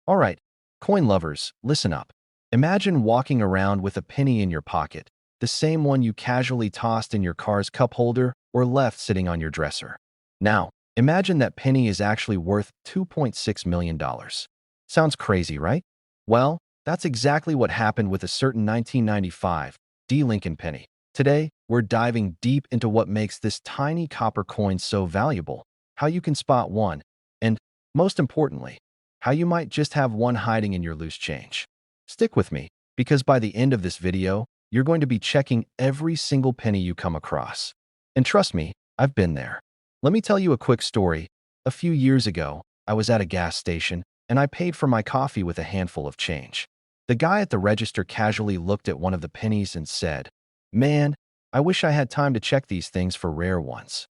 All right, coin lovers, listen up. Imagine walking around with a penny in your pocket, the same one you casually tossed in your car's cup holder or left sitting on your dresser. Now, imagine that penny is actually worth $2.6 million. Sounds crazy, right? Well, that's exactly what happened with a certain 1995 D. Lincoln penny. Today, we're diving deep into what makes this tiny copper coin so valuable, how you can spot one, and, most importantly, how you might just have one hiding in your loose change. Stick with me, because by the end of this video, you're going to be checking every single penny you come across. And trust me, I've been there. Let me tell you a quick story. A few years ago, I was at a gas station, and I paid for my coffee with a handful of change. The guy at the register casually looked at one of the pennies and said, "Man, I wish I had time to check these things for rare ones."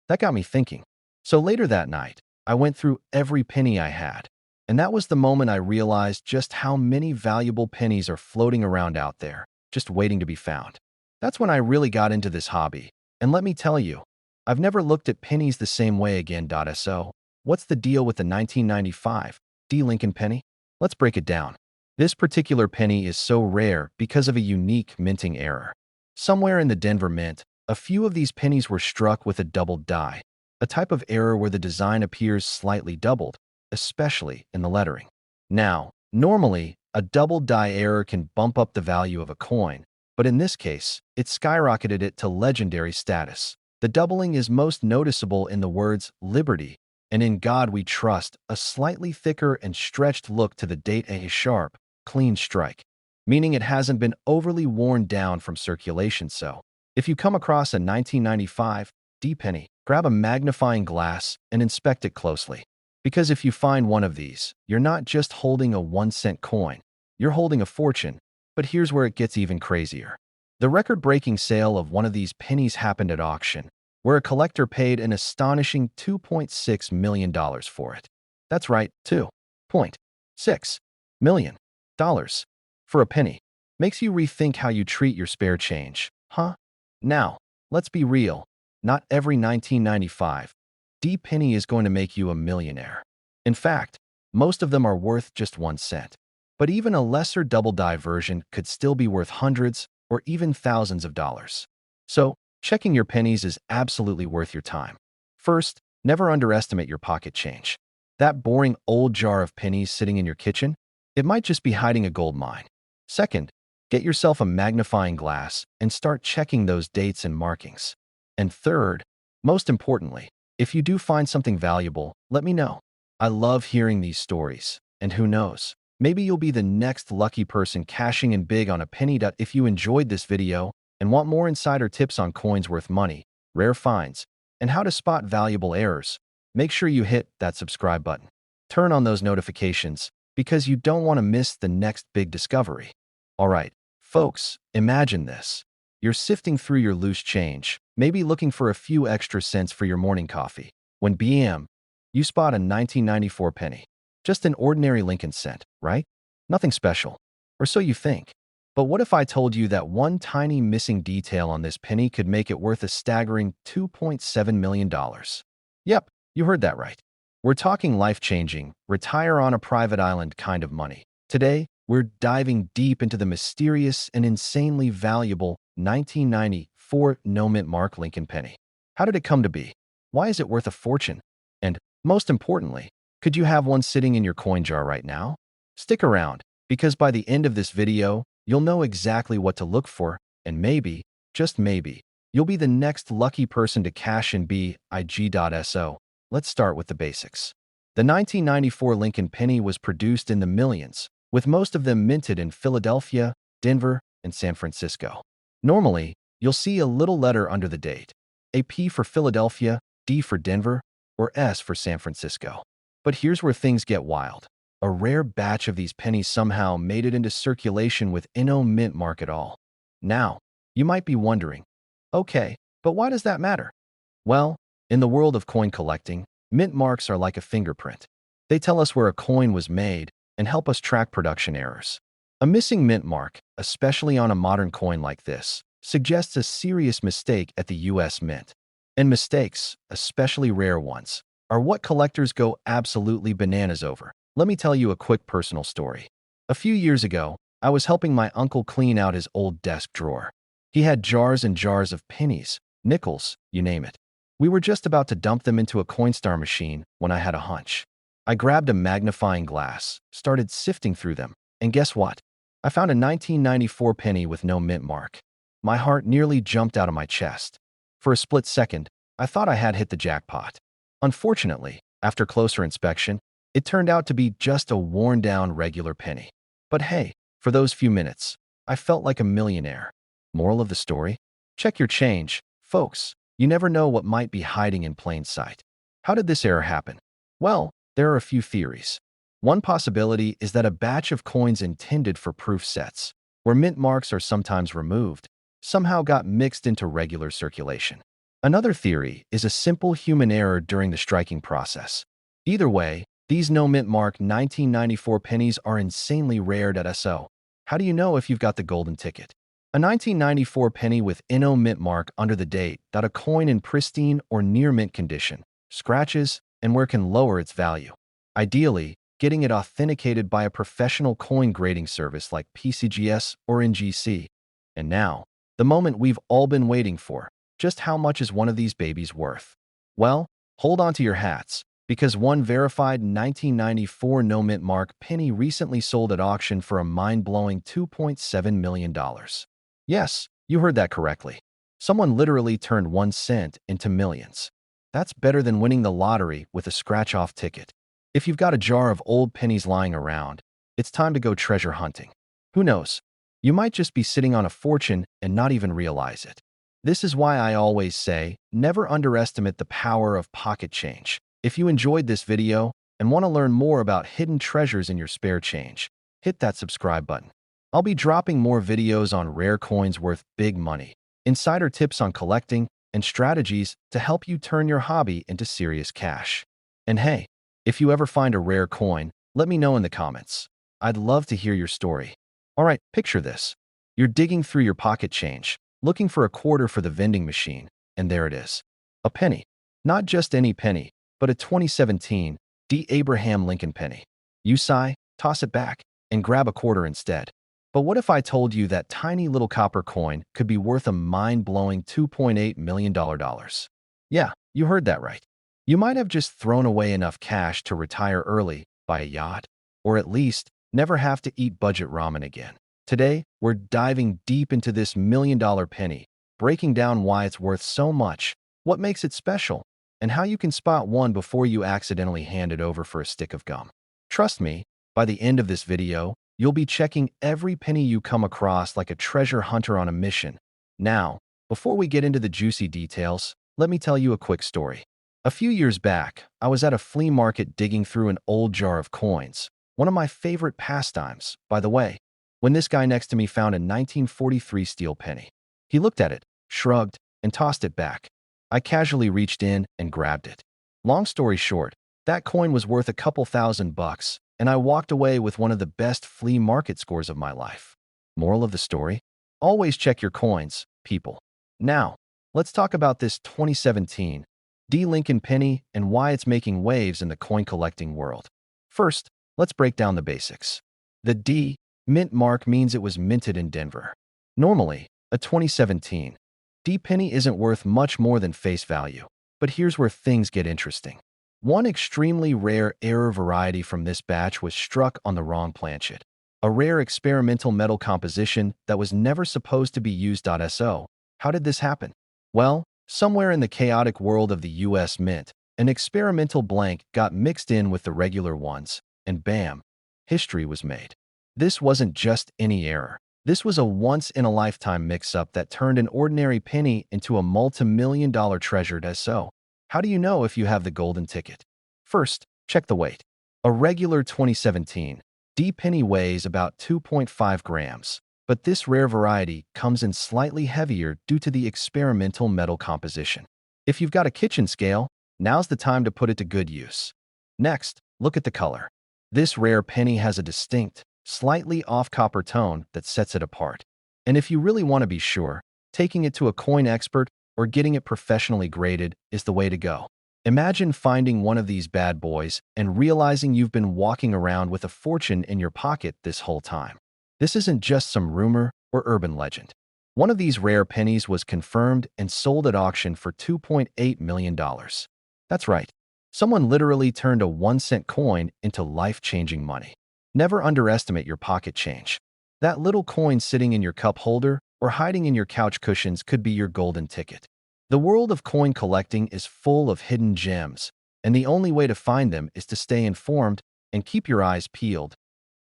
That got me thinking. So later that night, I went through every penny I had. And that was the moment I realized just how many valuable pennies are floating around out there, just waiting to be found. That's when I really got into this hobby. And let me tell you, I've never looked at pennies the same way again. So, what's the deal with the 1995 D. Lincoln penny? Let's break it down. This particular penny is so rare because of a unique minting error. Somewhere in the Denver Mint, a few of these pennies were struck with a doubled die, a type of error where the design appears slightly doubled, especially in the lettering. Now, normally, a double die error can bump up the value of a coin, but in this case, it skyrocketed it to legendary status. The doubling is most noticeable in the words "Liberty" and "In God We Trust," a slightly thicker and stretched look to the date, a sharp, clean strike, meaning it hasn't been overly worn down from circulation. So, if you come across a 1995 D penny, grab a magnifying glass and inspect it closely. Because if you find one of these, you're not just holding a 1-cent coin, you're holding a fortune. But here's where it gets even crazier. The record-breaking sale of one of these pennies happened at auction, where a collector paid an astonishing $2.6 million for it. That's right, $2.6 million for a penny. Makes you rethink how you treat your spare change, huh? Now, let's be real. Not every 1995 D penny is going to make you a millionaire. In fact, most of them are worth just 1 cent. But even a lesser double die version could still be worth hundreds or even thousands of dollars. So, checking your pennies is absolutely worth your time. First, never underestimate your pocket change. That boring old jar of pennies sitting in your kitchen, it might just be hiding a gold mine. Second, get yourself a magnifying glass and start checking those dates and markings. And third, most importantly, if you do find something valuable, let me know. I love hearing these stories, and who knows, maybe you'll be the next lucky person cashing in big on a penny. If you enjoyed this video and want more insider tips on coins worth money, rare finds, and how to spot valuable errors, make sure you hit that subscribe button. Turn on those notifications because you don't want to miss the next big discovery. All right, folks, imagine this. You're sifting through your loose change, maybe looking for a few extra cents for your morning coffee, when bam, you spot a 1994 penny. Just an ordinary Lincoln cent, right? Nothing special. Or so you think. But what if I told you that one tiny missing detail on this penny could make it worth a staggering $2.7 million? Yep, you heard that right. We're talking life-changing, retire on a private island kind of money. Today, we're diving deep into the mysterious and insanely valuable 1994 no-mint mark Lincoln penny. How did it come to be? Why is it worth a fortune? And, most importantly, could you have one sitting in your coin jar right now? Stick around, because by the end of this video, you'll know exactly what to look for, and maybe, just maybe, you'll be the next lucky person to cash in big.so. Let's start with the basics. The 1994 Lincoln penny was produced in the millions, with most of them minted in Philadelphia, Denver, and San Francisco. Normally, you'll see a little letter under the date, a P for Philadelphia, D for Denver, or S for San Francisco. But here's where things get wild. A rare batch of these pennies somehow made it into circulation with no mint mark at all. Now, you might be wondering, okay, but why does that matter? Well, in the world of coin collecting, mint marks are like a fingerprint. They tell us where a coin was made and help us track production errors. A missing mint mark, especially on a modern coin like this, suggests a serious mistake at the US Mint. And mistakes, especially rare ones, are what collectors go absolutely bananas over. let me tell you a quick personal story. A few years ago, I was helping my uncle clean out his old desk drawer. He had jars and jars of pennies, nickels, you name it. We were just about to dump them into a Coinstar machine when I had a hunch. I grabbed a magnifying glass, started sifting through them, and guess what? I found a 1994 penny with no mint mark. My heart nearly jumped out of my chest. For a split second, I thought I had hit the jackpot. Unfortunately, after closer inspection, it turned out to be just a worn-down regular penny. But hey, for those few minutes, I felt like a millionaire. Moral of the story? Check your change, folks. You never know what might be hiding in plain sight. How did this error happen? Well, there are a few theories. One possibility is that a batch of coins intended for proof sets, where mint marks are sometimes removed, somehow got mixed into regular circulation. Another theory is a simple human error during the striking process. Either way, these no mint mark 1994 pennies are insanely rare. So, how do you know if you've got the golden ticket? A 1994 penny with no mint mark under the date, a coin in pristine or near mint condition, scratches, and where can lower its value. Ideally, getting it authenticated by a professional coin grading service like PCGS or NGC. And now, the moment we've all been waiting for. Just how much is one of these babies worth? Well, hold on to your hats, because one verified 1994 no mint mark penny recently sold at auction for a mind-blowing $2.7 million. Yes, you heard that correctly. Someone literally turned 1 cent into millions. That's better than winning the lottery with a scratch-off ticket. If you've got a jar of old pennies lying around, it's time to go treasure hunting. Who knows? You might just be sitting on a fortune and not even realize it. This is why I always say, never underestimate the power of pocket change. If you enjoyed this video and want to learn more about hidden treasures in your spare change, hit that subscribe button. I'll be dropping more videos on rare coins worth big money, insider tips on collecting, and strategies to help you turn your hobby into serious cash. And hey, if you ever find a rare coin, let me know in the comments. I'd love to hear your story. Alright, picture this. You're digging through your pocket change, looking for a quarter for the vending machine, and there it is. A penny. Not just any penny, but a 2017 D. Abraham Lincoln penny. You sigh, toss it back, and grab a quarter instead. But what if I told you that tiny little copper coin could be worth a mind-blowing $2.8 million? Yeah, you heard that right. You might have just thrown away enough cash to retire early, buy a yacht, or at least never have to eat budget ramen again. Today, we're diving deep into this million-dollar penny, breaking down why it's worth so much, what makes it special, and how you can spot one before you accidentally hand it over for a stick of gum. Trust me, by the end of this video, you'll be checking every penny you come across like a treasure hunter on a mission. Now, before we get into the juicy details, let me tell you a quick story. A few years back, I was at a flea market digging through an old jar of coins, one of my favorite pastimes, by the way, when this guy next to me found a 1943 steel penny. He looked at it, shrugged, and tossed it back. I casually reached in and grabbed it. Long story short, that coin was worth a couple $1,000, and I walked away with one of the best flea market scores of my life. Moral of the story? Always check your coins, people. Now, let's talk about this 2017 D. Lincoln penny and why it's making waves in the coin collecting world. First, let's break down the basics. The D. mint mark means it was minted in Denver. Normally, a 2017 D penny isn't worth much more than face value, but here's where things get interesting. One extremely rare error variety from this batch was struck on the wrong planchet. A rare experimental metal composition that was never supposed to be used. So, how did this happen? Well, somewhere in the chaotic world of the US Mint, an experimental blank got mixed in with the regular ones, and bam, history was made. This wasn't just any error. This was a once-in-a-lifetime mix-up that turned an ordinary penny into a multi-million-dollar treasure. So, how do you know if you have the golden ticket? First, check the weight. A regular 2017 D penny weighs about 2.5 grams, but this rare variety comes in slightly heavier due to the experimental metal composition. If you've got a kitchen scale, now's the time to put it to good use. Next, look at the color. This rare penny has a distinct, slightly off copper tone that sets it apart. And if you really want to be sure, taking it to a coin expert or getting it professionally graded is the way to go. Imagine finding one of these bad boys and realizing you've been walking around with a fortune in your pocket this whole time. This isn't just some rumor or urban legend. One of these rare pennies was confirmed and sold at auction for $2.8 million. That's right. Someone literally turned a 1-cent coin into life-changing money. Never underestimate your pocket change. That little coin sitting in your cup holder or hiding in your couch cushions could be your golden ticket. The world of coin collecting is full of hidden gems, and the only way to find them is to stay informed and keep your eyes peeled.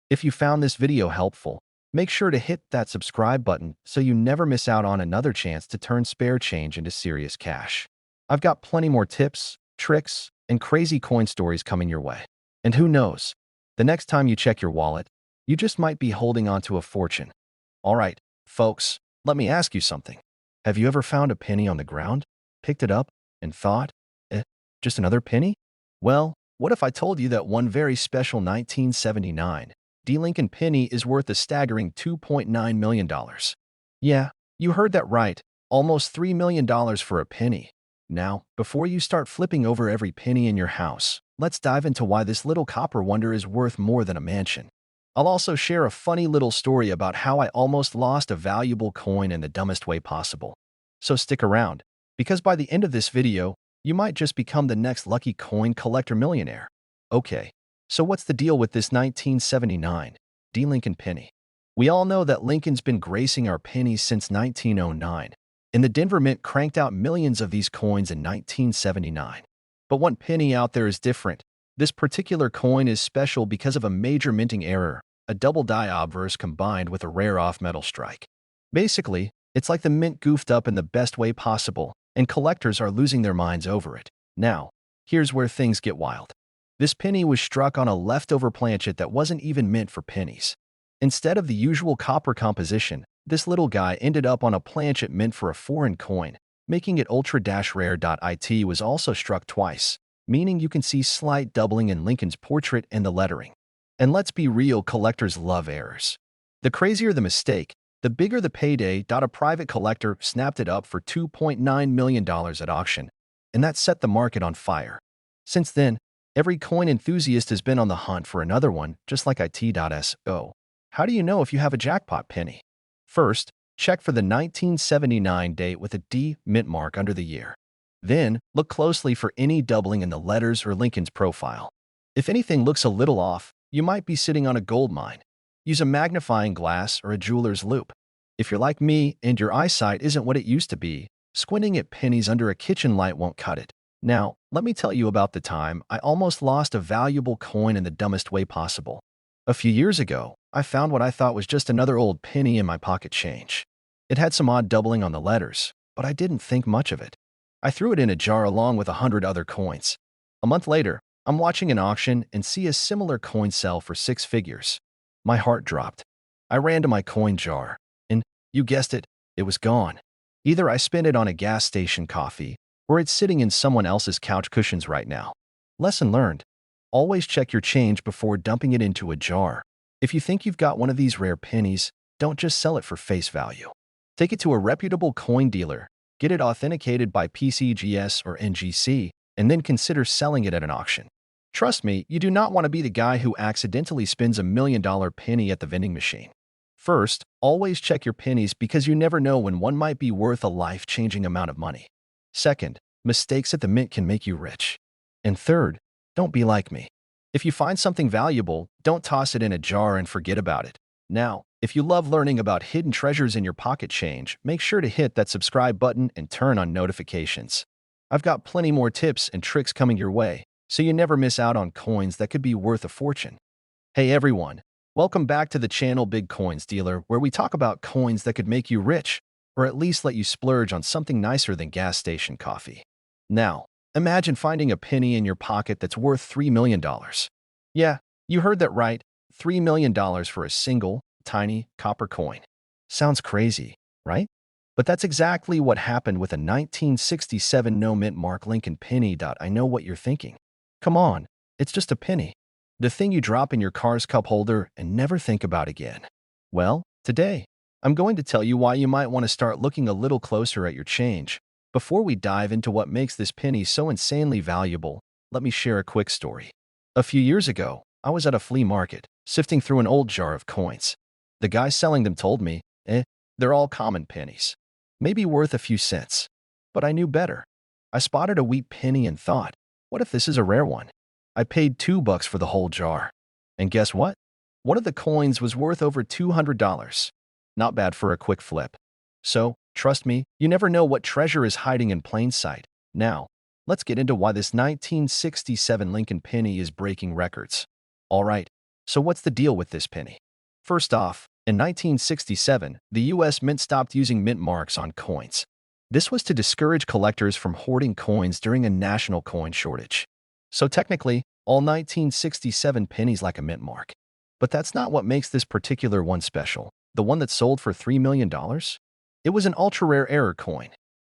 If you found this video helpful, make sure to hit that subscribe button so you never miss out on another chance to turn spare change into serious cash. I've got plenty more tips, tricks, and crazy coin stories coming your way. And who knows, the next time you check your wallet, you just might be holding onto a fortune. All right, folks, let me ask you something. Have you ever found a penny on the ground, picked it up, and thought, just another penny? Well, what if I told you that one very special 1979 D. Lincoln penny is worth a staggering $2.9 million? Yeah, you heard that right, almost $3 million for a penny. Now, before you start flipping over every penny in your house, let's dive into why this little copper wonder is worth more than a mansion. I'll also share a funny little story about how I almost lost a valuable coin in the dumbest way possible. So stick around, because by the end of this video, you might just become the next lucky coin collector millionaire. Okay, so what's the deal with this 1979 D. Lincoln penny? We all know that Lincoln's been gracing our pennies since 1909, and the Denver Mint cranked out millions of these coins in 1979. But one penny out there is different. This particular coin is special because of a major minting error, a double die obverse combined with a rare off-metal strike. Basically, it's like the mint goofed up in the best way possible, and collectors are losing their minds over it. Now, here's where things get wild. This penny was struck on a leftover planchet that wasn't even meant for pennies. Instead of the usual copper composition, this little guy ended up on a planchet meant for a foreign coin, making it ultra-rare. It was also struck twice, meaning you can see slight doubling in Lincoln's portrait and the lettering. And let's be real, collectors love errors. The crazier the mistake, the bigger the payday. A private collector snapped it up for $2.9 million at auction, and that set the market on fire. Since then, every coin enthusiast has been on the hunt for another one, just like it.so. How do you know if you have a jackpot penny? First, check for the 1979 date with a D mint mark under the year. Then, look closely for any doubling in the letters or Lincoln's profile. If anything looks a little off, you might be sitting on a gold mine. Use a magnifying glass or a jeweler's loupe. If you're like me and your eyesight isn't what it used to be, squinting at pennies under a kitchen light won't cut it. Now, let me tell you about the time I almost lost a valuable coin in the dumbest way possible. A few years ago, I found what I thought was just another old penny in my pocket change. It had some odd doubling on the letters, but I didn't think much of it. I threw it in a jar along with 100 other coins. A month later, I'm watching an auction and see a similar coin sell for 6 figures. My heart dropped. I ran to my coin jar, and, you guessed it, it was gone. Either I spent it on a gas station coffee, or it's sitting in someone else's couch cushions right now. Lesson learned. Always check your change before dumping it into a jar. If you think you've got one of these rare pennies, don't just sell it for face value. Take it to a reputable coin dealer, get it authenticated by PCGS or NGC, and then consider selling it at an auction. Trust me, you do not want to be the guy who accidentally spends $1 million penny at the vending machine. First, always check your pennies because you never know when one might be worth a life-changing amount of money. Second, mistakes at the mint can make you rich. And third, don't be like me. If you find something valuable, don't toss it in a jar and forget about it. Now, if you love learning about hidden treasures in your pocket change, make sure to hit that subscribe button and turn on notifications. I've got plenty more tips and tricks coming your way, so you never miss out on coins that could be worth a fortune. Hey everyone, welcome back to the channel Big Coins Dealer, where we talk about coins that could make you rich, or at least let you splurge on something nicer than gas station coffee. Now, imagine finding a penny in your pocket that's worth $3 million. Yeah, you heard that right, $3 million for a single, tiny, copper coin. Sounds crazy, right? But that's exactly what happened with a 1967 no-mint mark Lincoln penny. I know what you're thinking. Come on, it's just a penny. The thing you drop in your car's cup holder and never think about again. Well, today, I'm going to tell you why you might want to start looking a little closer at your change, Before we dive into what makes this penny so insanely valuable, let me share a quick story. A few years ago, I was at a flea market, sifting through an old jar of coins. The guy selling them told me, they're all common pennies. Maybe worth a few cents. But I knew better. I spotted a wheat penny and thought, what if this is a rare one? I paid $2 for the whole jar. And guess what? One of the coins was worth over $200. Not bad for a quick flip. So, trust me, you never know what treasure is hiding in plain sight. Now, let's get into why this 1967 Lincoln penny is breaking records. Alright, so what's the deal with this penny? First off, in 1967, the US Mint stopped using mint marks on coins. This was to discourage collectors from hoarding coins during a national coin shortage. So technically, all 1967 pennies lack a mint mark. But that's not what makes this particular one special. The one that sold for $3 million? It was an ultra-rare error coin.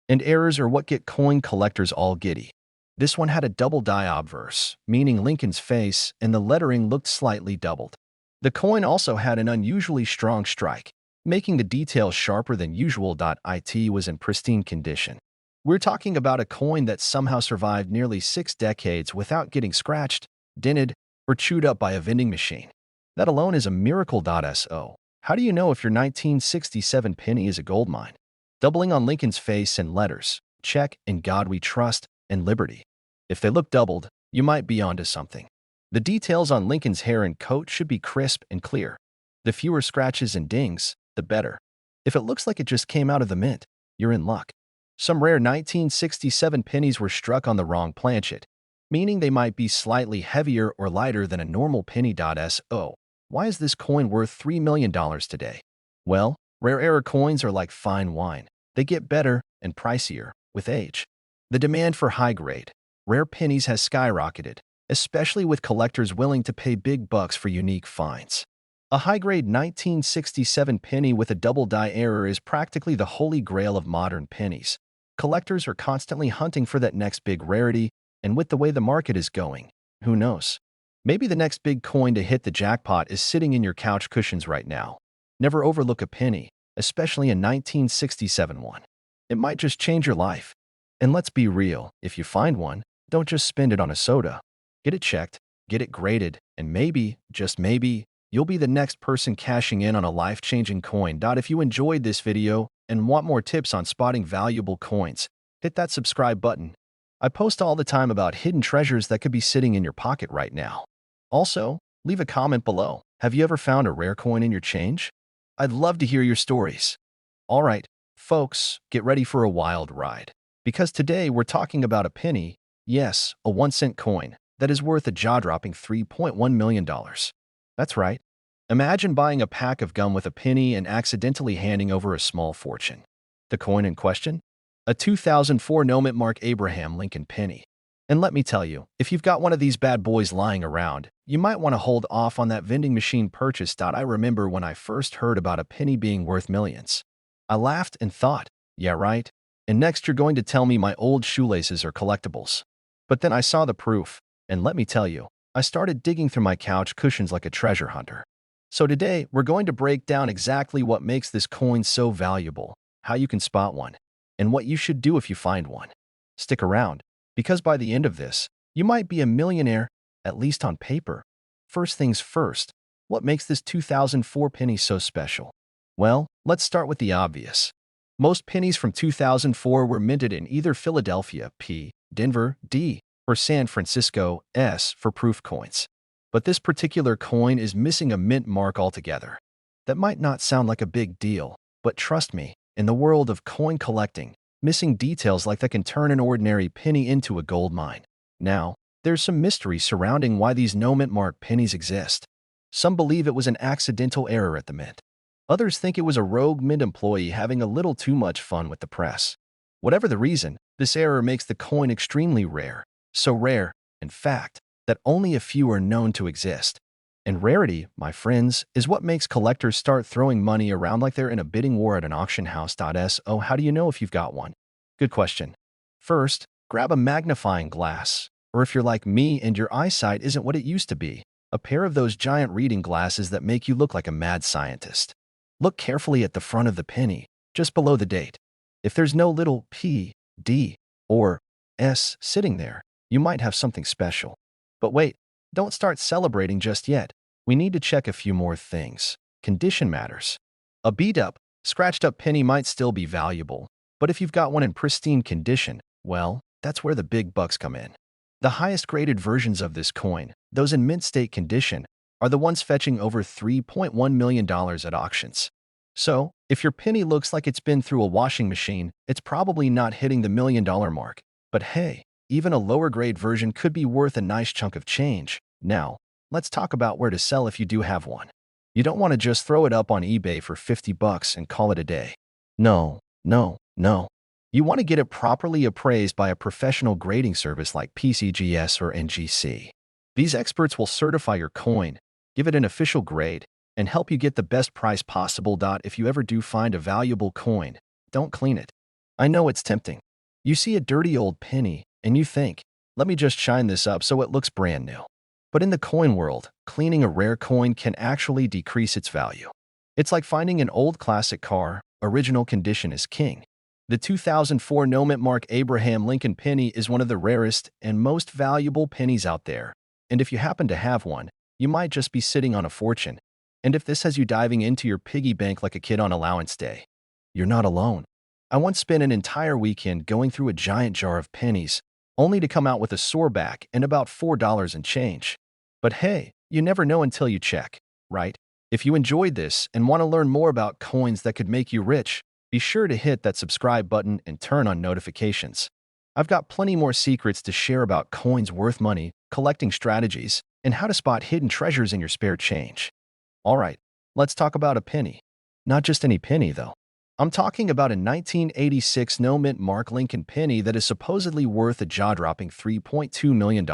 And errors are what get coin collectors all giddy. This one had a double die obverse, meaning Lincoln's face and the lettering looked slightly doubled. The coin also had an unusually strong strike, making the details sharper than usual. It was in pristine condition. We're talking about a coin that somehow survived nearly 6 decades without getting scratched, dented, or chewed up by a vending machine. That alone is a miracle. So, how do you know if your 1967 penny is a gold mine? Doubling on Lincoln's face and letters, check, "In God We Trust," and "Liberty." If they look doubled, you might be onto something. The details on Lincoln's hair and coat should be crisp and clear. The fewer scratches and dings, the better. If it looks like it just came out of the mint, you're in luck. Some rare 1967 pennies were struck on the wrong planchet, meaning they might be slightly heavier or lighter than a normal penny. So, why is this coin worth $3 million today? Well, rare error coins are like fine wine. They get better and pricier with age. The demand for high-grade, rare pennies has skyrocketed, especially with collectors willing to pay big bucks for unique finds. A high-grade 1967 penny with a double die error is practically the holy grail of modern pennies. Collectors are constantly hunting for that next big rarity, and with the way the market is going, who knows? Maybe the next big coin to hit the jackpot is sitting in your couch cushions right now. Never overlook a penny, especially a 1967 one. It might just change your life. And let's be real, if you find one, don't just spend it on a soda. Get it checked, get it graded, and maybe, just maybe, you'll be the next person cashing in on a life-changing coin. If you enjoyed this video and want more tips on spotting valuable coins, hit that subscribe button. I post all the time about hidden treasures that could be sitting in your pocket right now. Also, leave a comment below. Have you ever found a rare coin in your change? I'd love to hear your stories. Alright, folks, get ready for a wild ride. Because today we're talking about a penny, yes, a 1-cent coin, that is worth a jaw-dropping $3.1 million. That's right. Imagine buying a pack of gum with a penny and accidentally handing over a small fortune. The coin in question? A 2004 no-mint mark Abraham Lincoln penny. And let me tell you, if you've got one of these bad boys lying around, you might want to hold off on that vending machine purchase. I remember when I first heard about a penny being worth millions. I laughed and thought, yeah right, and next you're going to tell me my old shoelaces are collectibles. But then I saw the proof, and let me tell you, I started digging through my couch cushions like a treasure hunter. So today, we're going to break down exactly what makes this coin so valuable, how you can spot one, and what you should do if you find one. Stick around, because by the end of this, you might be a millionaire, at least on paper. First things first, what makes this 2004 penny so special? Well, let's start with the obvious. Most pennies from 2004 were minted in either Philadelphia, P, Denver, D, or San Francisco, S, for proof coins. But this particular coin is missing a mint mark altogether. That might not sound like a big deal, but trust me, in the world of coin collecting, missing details like that can turn an ordinary penny into a gold mine. Now, there's some mystery surrounding why these no mint mark pennies exist. Some believe it was an accidental error at the mint. Others think it was a rogue mint employee having a little too much fun with the press. Whatever the reason, this error makes the coin extremely rare. So rare, in fact, that only a few are known to exist. And rarity, my friends, is what makes collectors start throwing money around like they're in a bidding war at an auction house. So how do you know if you've got one? Good question. First, grab a magnifying glass, or if you're like me and your eyesight isn't what it used to be, a pair of those giant reading glasses that make you look like a mad scientist. Look carefully at the front of the penny, just below the date. If there's no little P D, or S sitting there, you might have something special. But wait, don't start celebrating just yet. We need to check a few more things. Condition matters. A beat-up, scratched-up penny might still be valuable, but if you've got one in pristine condition, well, that's where the big bucks come in. The highest graded versions of this coin, those in mint state condition, are the ones fetching over $3.1 million at auctions. So, if your penny looks like it's been through a washing machine, it's probably not hitting the $1 million mark. But hey, even a lower grade version could be worth a nice chunk of change. Now, let's talk about where to sell if you do have one. You don't want to just throw it up on eBay for 50 bucks and call it a day. No, no, no. You want to get it properly appraised by a professional grading service like PCGS or NGC. These experts will certify your coin, give it an official grade, and help you get the best price possible. If you ever do find a valuable coin, don't clean it. I know it's tempting. You see a dirty old penny, and you think, let me just shine this up so it looks brand new. But in the coin world, cleaning a rare coin can actually decrease its value. It's like finding an old classic car, original condition is king. The 2004 no-mint mark Abraham Lincoln penny is one of the rarest and most valuable pennies out there. And if you happen to have one, you might just be sitting on a fortune. And if this has you diving into your piggy bank like a kid on allowance day, you're not alone. I once spent an entire weekend going through a giant jar of pennies, only to come out with a sore back and about $4 and change. But hey, you never know until you check, right? If you enjoyed this and want to learn more about coins that could make you rich, be sure to hit that subscribe button and turn on notifications. I've got plenty more secrets to share about coins worth money, collecting strategies, and how to spot hidden treasures in your spare change. All right, let's talk about a penny. Not just any penny, though. I'm talking about a 1986 no-mint mark Lincoln penny that is supposedly worth a jaw-dropping $3.2 million.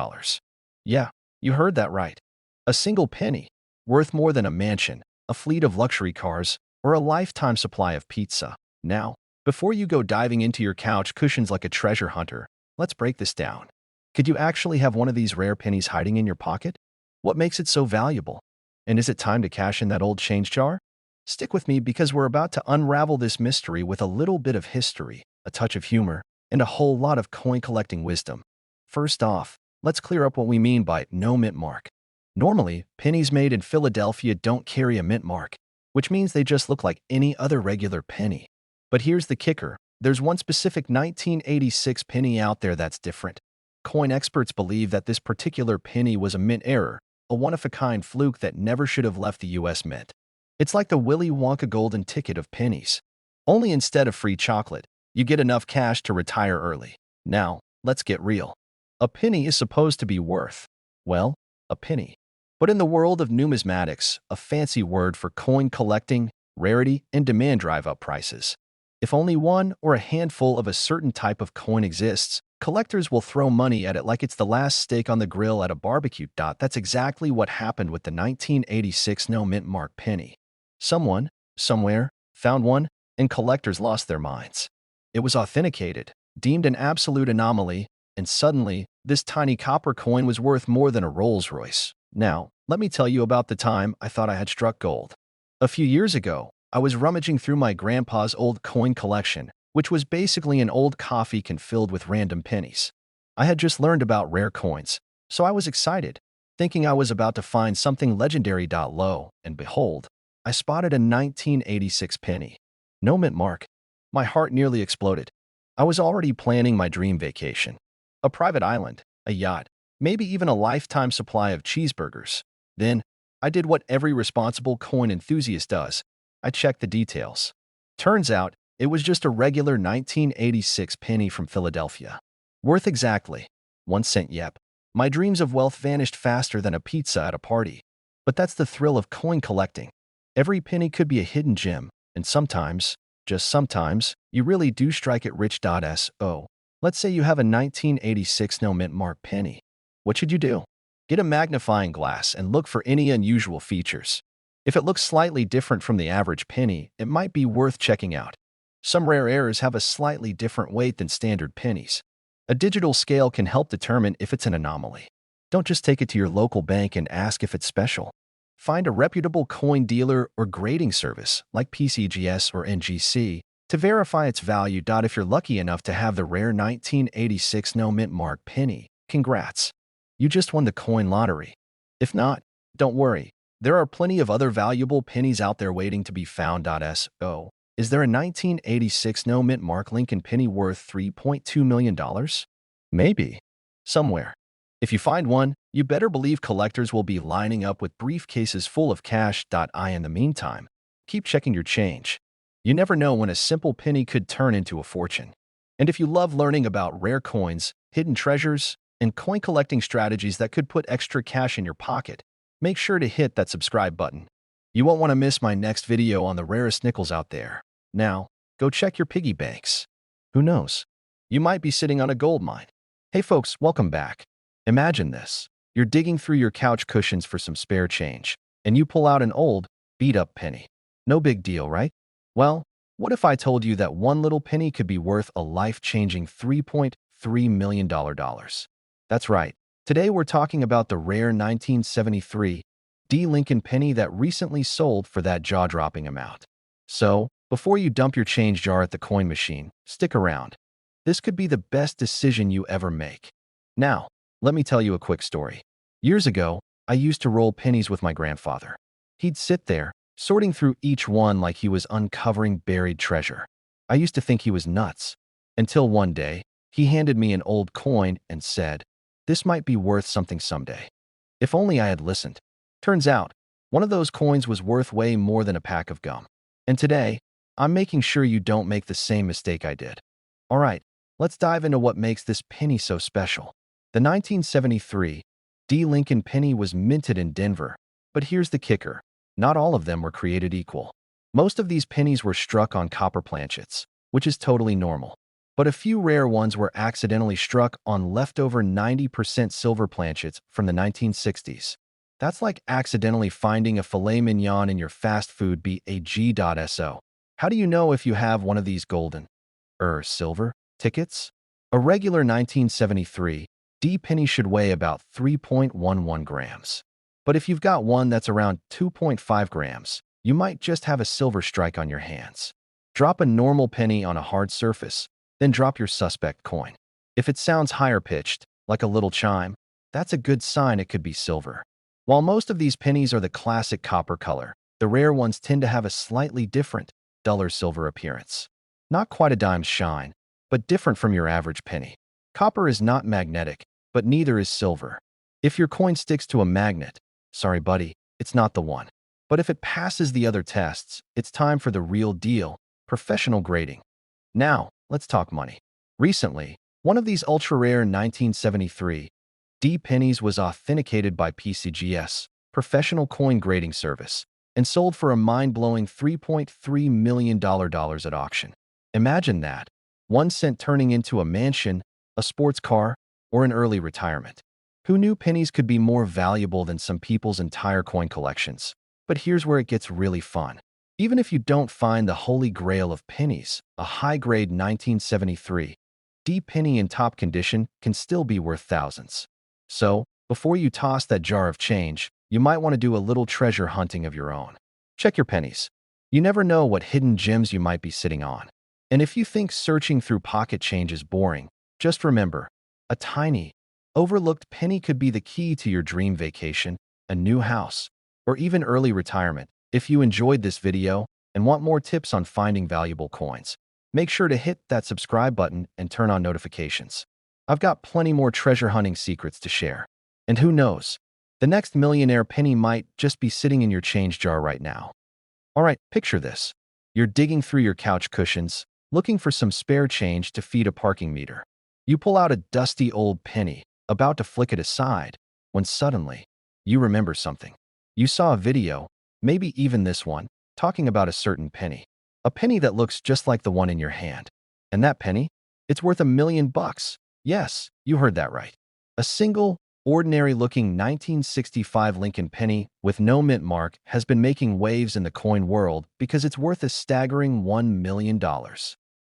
Yeah, you heard that right. A single penny, worth more than a mansion, a fleet of luxury cars, or a lifetime supply of pizza. Now, before you go diving into your couch cushions like a treasure hunter, let's break this down. Could you actually have one of these rare pennies hiding in your pocket? What makes it so valuable? And is it time to cash in that old change jar? Stick with me because we're about to unravel this mystery with a little bit of history, a touch of humor, and a whole lot of coin collecting wisdom. First off, let's clear up what we mean by no mint mark. Normally, pennies made in Philadelphia don't carry a mint mark, which means they just look like any other regular penny. But here's the kicker. There's one specific 1986 penny out there that's different. Coin experts believe that this particular penny was a mint error, a one-of-a-kind fluke that never should have left the US Mint. It's like the Willy Wonka golden ticket of pennies. Only instead of free chocolate, you get enough cash to retire early. Now, let's get real. A penny is supposed to be worth, well, a penny. But in the world of numismatics, a fancy word for coin collecting, rarity, and demand drive up prices. If only one or a handful of a certain type of coin exists, collectors will throw money at it like it's the last steak on the grill at a barbecue. That's exactly what happened with the 1986 no-mint mark penny. Someone, somewhere, found one, and collectors lost their minds. It was authenticated, deemed an absolute anomaly, and suddenly, this tiny copper coin was worth more than a Rolls-Royce. Now, let me tell you about the time I thought I had struck gold. A few years ago, I was rummaging through my grandpa's old coin collection, which was basically an old coffee can filled with random pennies. I had just learned about rare coins, so I was excited, thinking I was about to find something legendary. Lo and behold, I spotted a 1986 penny. No mint mark. My heart nearly exploded. I was already planning my dream vacation. A private island, a yacht, maybe even a lifetime supply of cheeseburgers. Then, I did what every responsible coin enthusiast does. I checked the details. Turns out, it was just a regular 1986 penny from Philadelphia. Worth exactly 1 cent. Yep. My dreams of wealth vanished faster than a pizza at a party. But that's the thrill of coin collecting. Every penny could be a hidden gem, and sometimes, just sometimes, you really do strike it rich. So, let's say you have a 1986 no-mint mark penny. What should you do? Get a magnifying glass and look for any unusual features. If it looks slightly different from the average penny, it might be worth checking out. Some rare errors have a slightly different weight than standard pennies. A digital scale can help determine if it's an anomaly. Don't just take it to your local bank and ask if it's special. Find a reputable coin dealer or grading service like PCGS or NGC To verify its value, if you're lucky enough to have the rare 1986 no mint mark penny, congrats. You just won the coin lottery. If not, don't worry. There are plenty of other valuable pennies out there waiting to be found. So, is there a 1986 no mint mark Lincoln penny worth $3.2 million? Maybe. Somewhere. If you find one, you better believe collectors will be lining up with briefcases full of cash. In the meantime, keep checking your change. You never know when a simple penny could turn into a fortune. And if you love learning about rare coins, hidden treasures, and coin collecting strategies that could put extra cash in your pocket, make sure to hit that subscribe button. You won't want to miss my next video on the rarest nickels out there. Now, go check your piggy banks. Who knows? You might be sitting on a gold mine. Hey folks, welcome back. Imagine this. You're digging through your couch cushions for some spare change, and you pull out an old, beat-up penny. No big deal, right? Well, what if I told you that one little penny could be worth a life-changing $3.3 million? That's right. Today we're talking about the rare 1973 D. Lincoln penny that recently sold for that jaw-dropping amount. So, before you dump your change jar at the coin machine, stick around. This could be the best decision you ever make. Now, let me tell you a quick story. Years ago, I used to roll pennies with my grandfather. He'd sit there, sorting through each one like he was uncovering buried treasure. I used to think he was nuts, until one day, he handed me an old coin and said, "This might be worth something someday." If only I had listened. Turns out, one of those coins was worth way more than a pack of gum. And today, I'm making sure you don't make the same mistake I did. All right, let's dive into what makes this penny so special. The 1973 D. Lincoln penny was minted in Denver, but here's the kicker. Not all of them were created equal. Most of these pennies were struck on copper planchets, which is totally normal. But a few rare ones were accidentally struck on leftover 90% silver planchets from the 1960s. That's like accidentally finding a filet mignon in your fast food bag.so. How do you know if you have one of these golden, silver, tickets? A regular 1973 D penny should weigh about 3.11 grams. But if you've got one that's around 2.5 grams, you might just have a silver strike on your hands. Drop a normal penny on a hard surface, then drop your suspect coin. If it sounds higher-pitched, like a little chime, that's a good sign it could be silver. While most of these pennies are the classic copper color, the rare ones tend to have a slightly different, duller silver appearance. Not quite a dime's shine, but different from your average penny. Copper is not magnetic, but neither is silver. If your coin sticks to a magnet, sorry buddy, it's not the one. But if it passes the other tests, it's time for the real deal, professional grading. Now, let's talk money. Recently, one of these ultra-rare 1973 D pennies was authenticated by PCGS, Professional Coin Grading Service, and sold for a mind-blowing $3.3 million at auction. Imagine that, 1 cent turning into a mansion, a sports car, or an early retirement. Who knew pennies could be more valuable than some people's entire coin collections? But here's where it gets really fun. Even if you don't find the holy grail of pennies, a high-grade 1973 D penny in top condition can still be worth thousands. So, before you toss that jar of change, you might want to do a little treasure hunting of your own. Check your pennies. You never know what hidden gems you might be sitting on. And if you think searching through pocket change is boring, just remember, a tiny, overlooked penny could be the key to your dream vacation, a new house, or even early retirement. If you enjoyed this video and want more tips on finding valuable coins, make sure to hit that subscribe button and turn on notifications. I've got plenty more treasure hunting secrets to share. And who knows, the next millionaire penny might just be sitting in your change jar right now. All right, picture this. You're digging through your couch cushions, looking for some spare change to feed a parking meter. You pull out a dusty old penny, about to flick it aside, when suddenly, you remember something. You saw a video, maybe even this one, talking about a certain penny. A penny that looks just like the one in your hand. And that penny? It's worth $1 million. Yes, you heard that right. A single, ordinary-looking 1965 Lincoln penny with no mint mark has been making waves in the coin world because it's worth a staggering $1 million.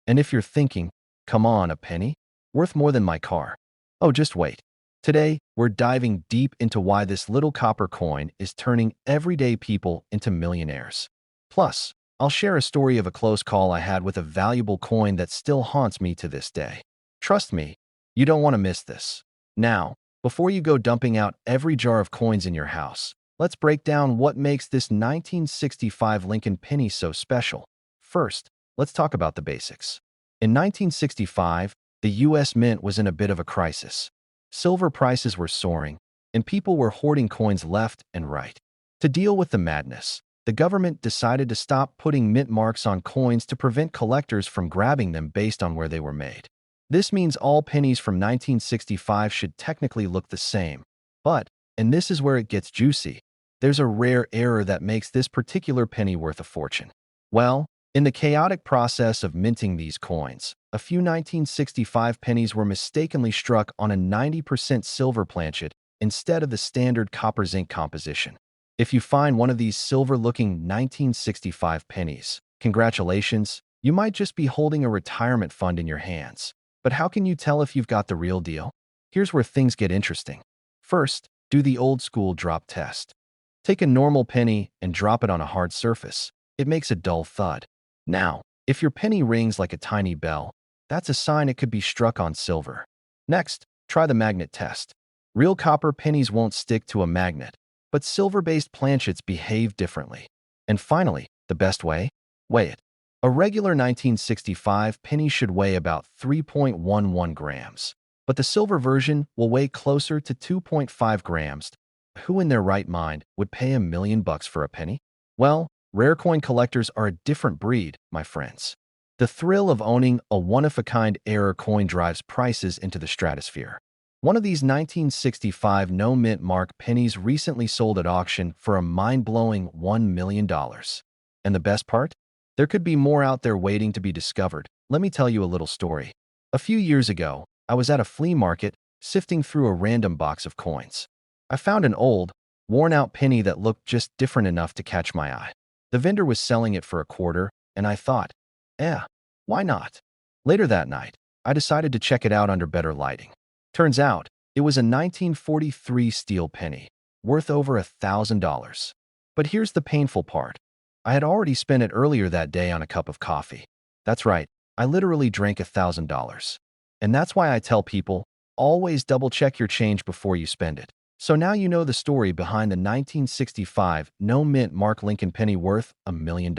And if you're thinking, come on, a penny? Worth more than my car. Oh, just wait. Today, we're diving deep into why this little copper coin is turning everyday people into millionaires. Plus, I'll share a story of a close call I had with a valuable coin that still haunts me to this day. Trust me, you don't want to miss this. Now, before you go dumping out every jar of coins in your house, let's break down what makes this 1965 Lincoln penny so special. First, let's talk about the basics. In 1965, the U.S. Mint was in a bit of a crisis. Silver prices were soaring, and people were hoarding coins left and right. To deal with the madness, the government decided to stop putting mint marks on coins to prevent collectors from grabbing them based on where they were made. This means all pennies from 1965 should technically look the same. But, and this is where it gets juicy, there's a rare error that makes this particular penny worth a fortune. Well, in the chaotic process of minting these coins, a few 1965 pennies were mistakenly struck on a 90% silver planchet instead of the standard copper zinc composition. If you find one of these silver-looking 1965 pennies, congratulations, you might just be holding a retirement fund in your hands. But how can you tell if you've got the real deal? Here's where things get interesting. First, do the old-school drop test. Take a normal penny and drop it on a hard surface. It makes a dull thud. Now, if your penny rings like a tiny bell, that's a sign it could be struck on silver. Next, try the magnet test. Real copper pennies won't stick to a magnet, but silver-based planchets behave differently. And finally, the best way? Weigh it. A regular 1965 penny should weigh about 3.11 grams, but the silver version will weigh closer to 2.5 grams. Who in their right mind would pay $1 million for a penny? Well, rare coin collectors are a different breed, my friends. The thrill of owning a one-of-a-kind error coin drives prices into the stratosphere. One of these 1965 no-mint mark pennies recently sold at auction for a mind-blowing $1 million. And the best part? There could be more out there waiting to be discovered. Let me tell you a little story. A few years ago, I was at a flea market sifting through a random box of coins. I found an old, worn-out penny that looked just different enough to catch my eye. The vendor was selling it for a quarter, and I thought, why not? Later that night, I decided to check it out under better lighting. Turns out, it was a 1943 steel penny, worth over $1,000. But here's the painful part. I had already spent it earlier that day on a cup of coffee. That's right, I literally drank $1,000. And that's why I tell people, always double-check your change before you spend it. So now you know the story behind the 1965 no-mint mark Lincoln penny worth $1 million.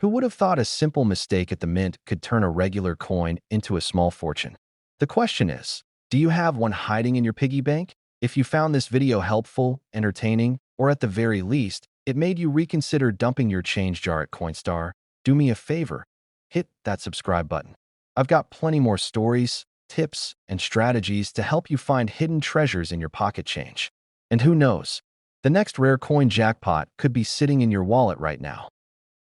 Who would have thought a simple mistake at the mint could turn a regular coin into a small fortune? The question is, do you have one hiding in your piggy bank? If you found this video helpful, entertaining, or at the very least, it made you reconsider dumping your change jar at Coinstar, do me a favor, hit that subscribe button. I've got plenty more stories, tips, and strategies to help you find hidden treasures in your pocket change. And who knows, the next rare coin jackpot could be sitting in your wallet right now.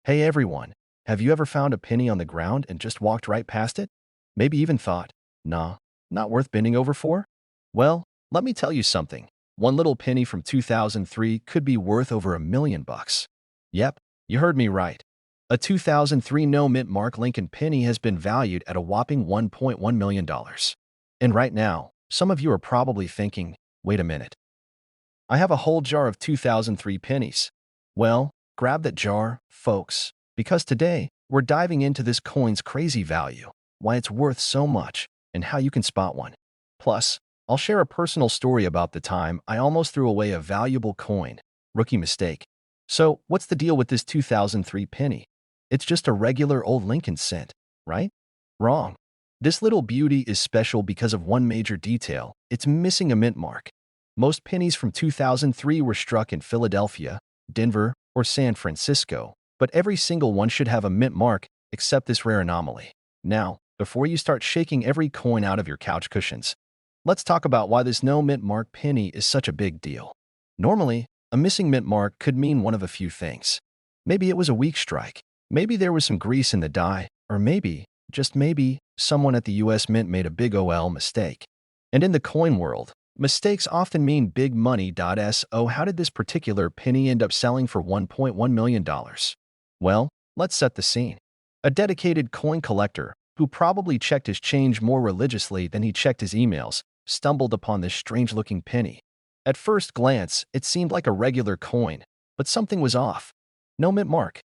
Hey everyone, have you ever found a penny on the ground and just walked right past it? Maybe even thought, nah, not worth bending over for? Well, let me tell you something. One little penny from 2003 could be worth over $1 million. Yep, you heard me right. A 2003 no-mint mark Lincoln penny has been valued at a whopping $1.1 million. And right now, some of you are probably thinking, wait a minute. I have a whole jar of 2003 pennies. Well, grab that jar, folks, because today we're diving into this coin's crazy value, why it's worth so much, and how you can spot one. Plus, I'll share a personal story about the time I almost threw away a valuable coin. Rookie mistake. So, what's the deal with this 2003 penny? It's just a regular old Lincoln cent, right? Wrong. This little beauty is special because of one major detail. It's missing a mint mark. Most pennies from 2003 were struck in Philadelphia, Denver, or San Francisco, but every single one should have a mint mark except this rare anomaly. Now, before you start shaking every coin out of your couch cushions, let's talk about why this no mint mark penny is such a big deal. Normally, a missing mint mark could mean one of a few things. Maybe it was a weak strike, maybe there was some grease in the die, or maybe, just maybe, someone at the US Mint made a big OL mistake. And in the coin world, mistakes often mean big money. So how did this particular penny end up selling for $1.1 million? Well, let's set the scene. A dedicated coin collector, who probably checked his change more religiously than he checked his emails, stumbled upon this strange-looking penny. At first glance, it seemed like a regular coin, but something was off. No mint mark.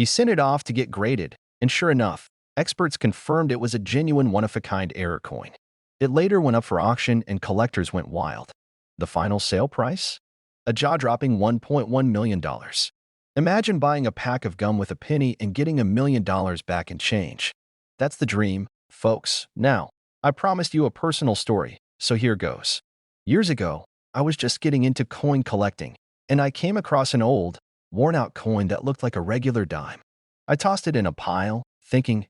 He sent it off to get graded, and sure enough, experts confirmed it was a genuine one-of-a-kind error coin. It later went up for auction and collectors went wild. The final sale price? A jaw-dropping $1.1 million. Imagine buying a pack of gum with a penny and getting $1 million back in change. That's the dream, folks. Now, I promised you a personal story, so here goes. Years ago, I was just getting into coin collecting, and I came across an old, worn-out coin that looked like a regular dime. I tossed it in a pile, thinking,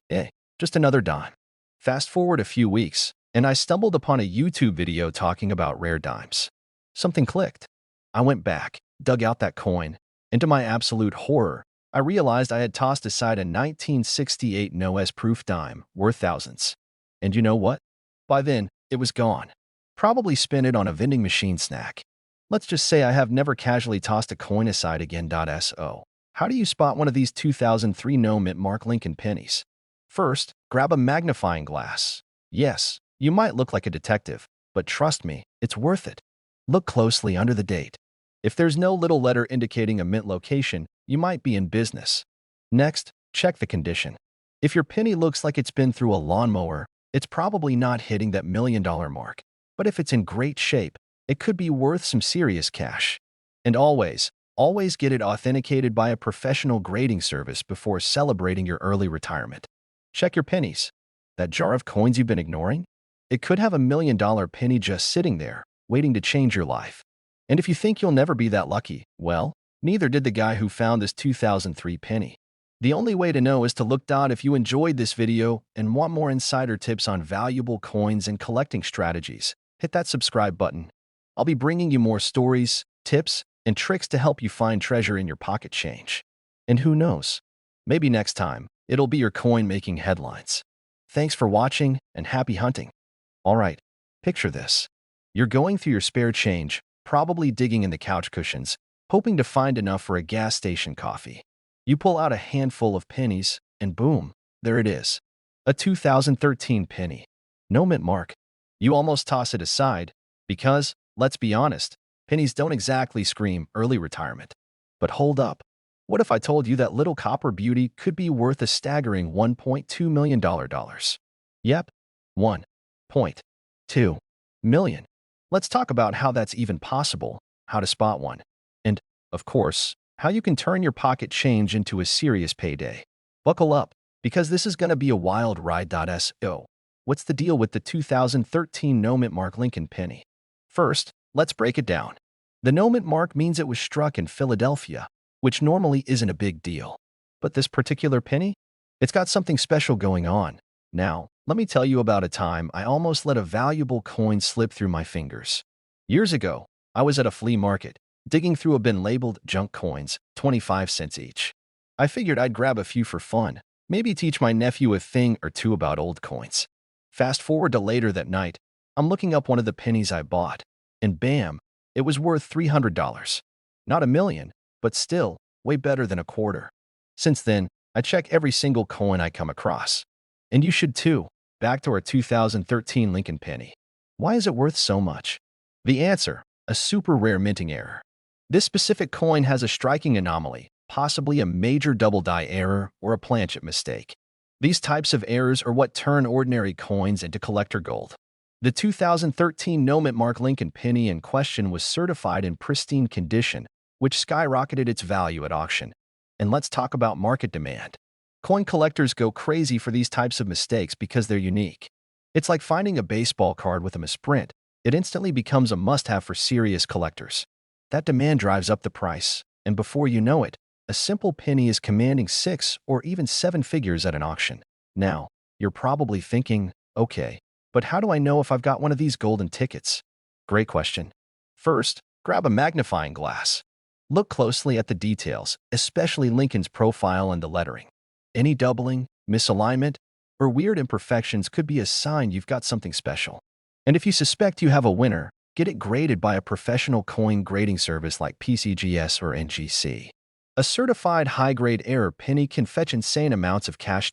just another dime. Fast forward a few weeks, and I stumbled upon a YouTube video talking about rare dimes. Something clicked. I went back, dug out that coin, and to my absolute horror, I realized I had tossed aside a 1968 no-S proof dime worth thousands. And you know what? By then, it was gone. Probably spent it on a vending machine snack. Let's just say I have never casually tossed a coin aside again. So, how do you spot one of these 2003 no-mint Mark Lincoln pennies? First, grab a magnifying glass. Yes, you might look like a detective, but trust me, it's worth it. Look closely under the date. If there's no little letter indicating a mint location, you might be in business. Next, check the condition. If your penny looks like it's been through a lawnmower, it's probably not hitting that $1 million mark. But if it's in great shape, it could be worth some serious cash. And always get it authenticated by a professional grading service before celebrating your early retirement. Check your pennies. That jar of coins you've been ignoring? It could have $1 million penny just sitting there, waiting to change your life. And if you think you'll never be that lucky, well, neither did the guy who found this 2003 penny. The only way to know is to look. If you enjoyed this video and want more insider tips on valuable coins and collecting strategies, hit that subscribe button. I'll be bringing you more stories, tips, and tricks to help you find treasure in your pocket change. And who knows, maybe next time, it'll be your coin making headlines. Thanks for watching and happy hunting. All right, picture this. You're going through your spare change, probably digging in the couch cushions, hoping to find enough for a gas station coffee. You pull out a handful of pennies, and boom, there it is. A 2013 penny. No mint mark. You almost toss it aside, because, let's be honest, pennies don't exactly scream early retirement. But hold up. What if I told you that little copper beauty could be worth a staggering $1.2 million? Yep, $1.2 million. Let's talk about how that's even possible, how to spot one, and, of course, how you can turn your pocket change into a serious payday. Buckle up, because this is going to be a wild ride. So, what's the deal with the 2013 no-mint Mark Lincoln penny? First, let's break it down. The no-mint mark means it was struck in Philadelphia, which normally isn't a big deal. But this particular penny? It's got something special going on. Now, let me tell you about a time I almost let a valuable coin slip through my fingers. Years ago, I was at a flea market, digging through a bin labeled junk coins, 25 cents each. I figured I'd grab a few for fun, maybe teach my nephew a thing or two about old coins. Fast forward to later that night, I'm looking up one of the pennies I bought, and bam, it was worth $300. Not $1 million, but still, way better than a quarter. Since then, I check every single coin I come across. And you should too. Back to our 2013 Lincoln penny. Why is it worth so much? The answer, a super rare minting error. This specific coin has a striking anomaly, possibly a major double die error or a planchet mistake. These types of errors are what turn ordinary coins into collector gold. The 2013 no-mint Mark Lincoln penny in question was certified in pristine condition, which skyrocketed its value at auction. And let's talk about market demand. Coin collectors go crazy for these types of mistakes because they're unique. It's like finding a baseball card with a misprint. It instantly becomes a must-have for serious collectors. That demand drives up the price, and before you know it, a simple penny is commanding 6 or even 7 figures at an auction. Now, you're probably thinking, okay, but how do I know if I've got one of these golden tickets? Great question. First, grab a magnifying glass. Look closely at the details, especially Lincoln's profile and the lettering. Any doubling, misalignment, or weird imperfections could be a sign you've got something special. And if you suspect you have a winner, get it graded by a professional coin grading service like PCGS or NGC. A certified high-grade error penny can fetch insane amounts of cash.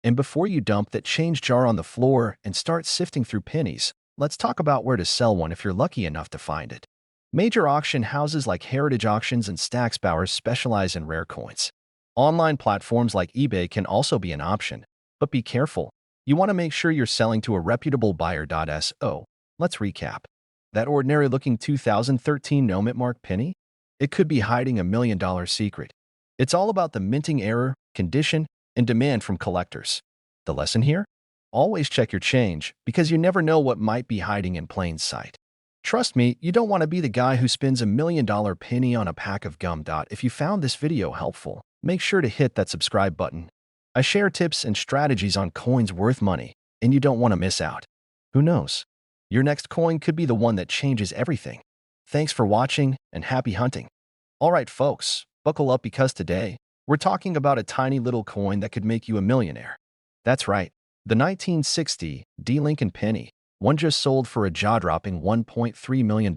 And before you dump that change jar on the floor and start sifting through pennies, let's talk about where to sell one if you're lucky enough to find it. Major auction houses like Heritage Auctions and Stacksbowers specialize in rare coins. Online platforms like eBay can also be an option, but be careful. You want to make sure you're selling to a reputable buyer. So, let's recap. That ordinary-looking 2013 no-mint mark penny? It could be hiding $1 million secret. It's all about the minting error, condition, and demand from collectors. The lesson here? Always check your change, because you never know what might be hiding in plain sight. Trust me, you don't want to be the guy who spends $1 million penny on a pack of gum. If you found this video helpful, make sure to hit that subscribe button. I share tips and strategies on coins worth money, and you don't want to miss out. Who knows? Your next coin could be the one that changes everything. Thanks for watching, and happy hunting. Alright folks, buckle up because today, we're talking about a tiny little coin that could make you a millionaire. That's right, the 1960 D Lincoln penny. One just sold for a jaw-dropping $1.3 million.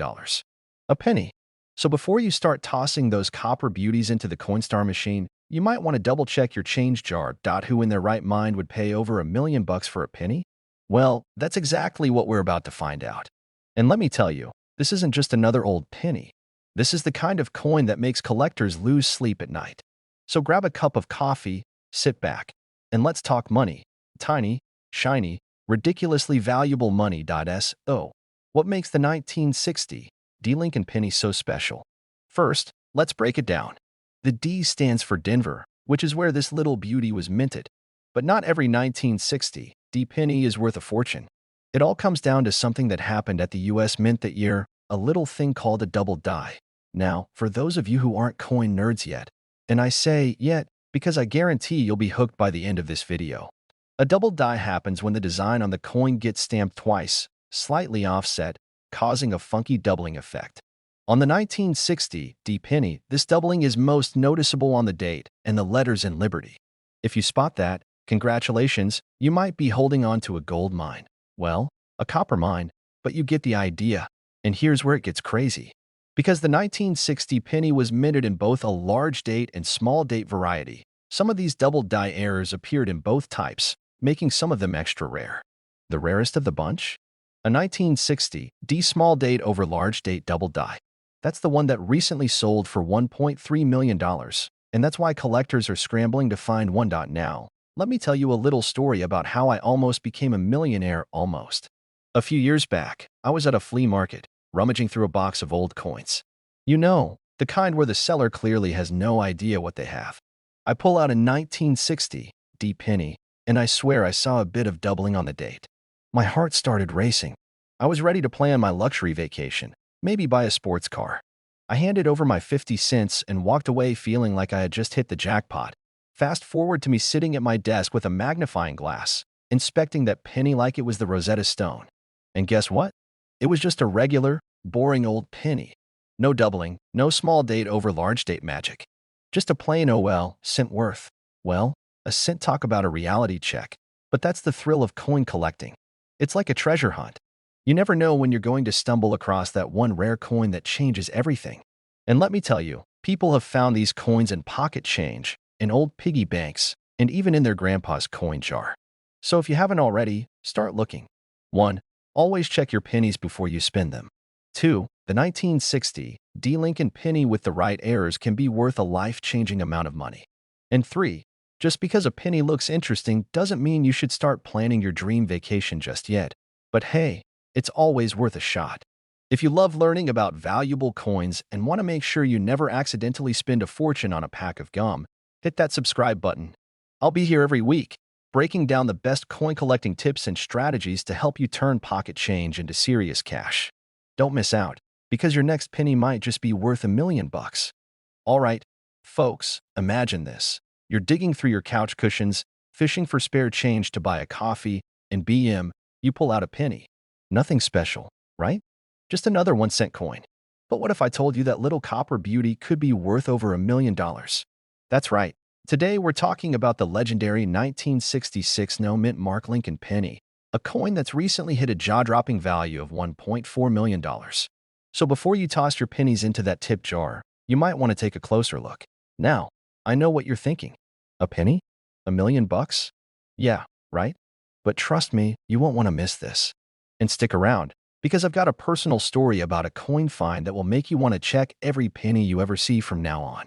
A penny. So before you start tossing those copper beauties into the Coinstar machine, you might want to double-check your change jar. Who in their right mind would pay over $1 million for a penny? Well, that's exactly what we're about to find out. And let me tell you, this isn't just another old penny. This is the kind of coin that makes collectors lose sleep at night. So grab a cup of coffee, sit back, and let's talk money. Tiny, shiny, ridiculously valuable money. So, what makes the 1960 D Lincoln penny so special? First, let's break it down. The D stands for Denver, which is where this little beauty was minted. But not every 1960 D penny is worth a fortune. It all comes down to something that happened at the US Mint that year, a little thing called a double die. Now, for those of you who aren't coin nerds yet, and I say yet because I guarantee you'll be hooked by the end of this video. A double die happens when the design on the coin gets stamped twice, slightly offset, causing a funky doubling effect. On the 1960 D penny, this doubling is most noticeable on the date and the letters in Liberty. If you spot that, congratulations, you might be holding on to a gold mine. Well, a copper mine, but you get the idea. And here's where it gets crazy. Because the 1960 penny was minted in both a large date and small date variety, some of these double die errors appeared in both types, making some of them extra rare. The rarest of the bunch? A 1960 D small date over large date double die. That's the one that recently sold for $1.3 million, and that's why collectors are scrambling to find one. Now, let me tell you a little story about how I almost became a millionaire almost. A few years back, I was at a flea market, rummaging through a box of old coins. You know, the kind where the seller clearly has no idea what they have. I pull out a 1960 D penny, and I swear I saw a bit of doubling on the date. My heart started racing. I was ready to plan my luxury vacation, maybe buy a sports car. I handed over my 50 cents and walked away feeling like I had just hit the jackpot. Fast forward to me sitting at my desk with a magnifying glass, inspecting that penny like it was the Rosetta Stone. And guess what? It was just a regular, boring old penny. No doubling, no small date over large date magic. Just a plain cent worth. Well, a cent. Talk about a reality check. But that's the thrill of coin collecting. It's like a treasure hunt. You never know when you're going to stumble across that one rare coin that changes everything. And let me tell you, people have found these coins in pocket change, in old piggy banks, and even in their grandpa's coin jar. So if you haven't already, start looking. 1. Always check your pennies before you spend them. 2. The 1960 D Lincoln penny with the right errors can be worth a life-changing amount of money. And 3. Just because a penny looks interesting doesn't mean you should start planning your dream vacation just yet. But hey, it's always worth a shot. If you love learning about valuable coins and want to make sure you never accidentally spend a fortune on a pack of gum, hit that subscribe button. I'll be here every week, breaking down the best coin collecting tips and strategies to help you turn pocket change into serious cash. Don't miss out, because your next penny might just be worth $1 million. All right, folks, imagine this. You're digging through your couch cushions, fishing for spare change to buy a coffee, and you pull out a penny. Nothing special, right? Just another 1-cent coin. But what if I told you that little copper beauty could be worth over $1 million? That's right. Today we're talking about the legendary 1966 no-mint mark Lincoln penny, a coin that's recently hit a jaw-dropping value of $1.4 million. So before you toss your pennies into that tip jar, you might want to take a closer look. Now, I know what you're thinking. A penny? $1 million? Yeah, right? But trust me, you won't want to miss this. And stick around, because I've got a personal story about a coin find that will make you want to check every penny you ever see from now on.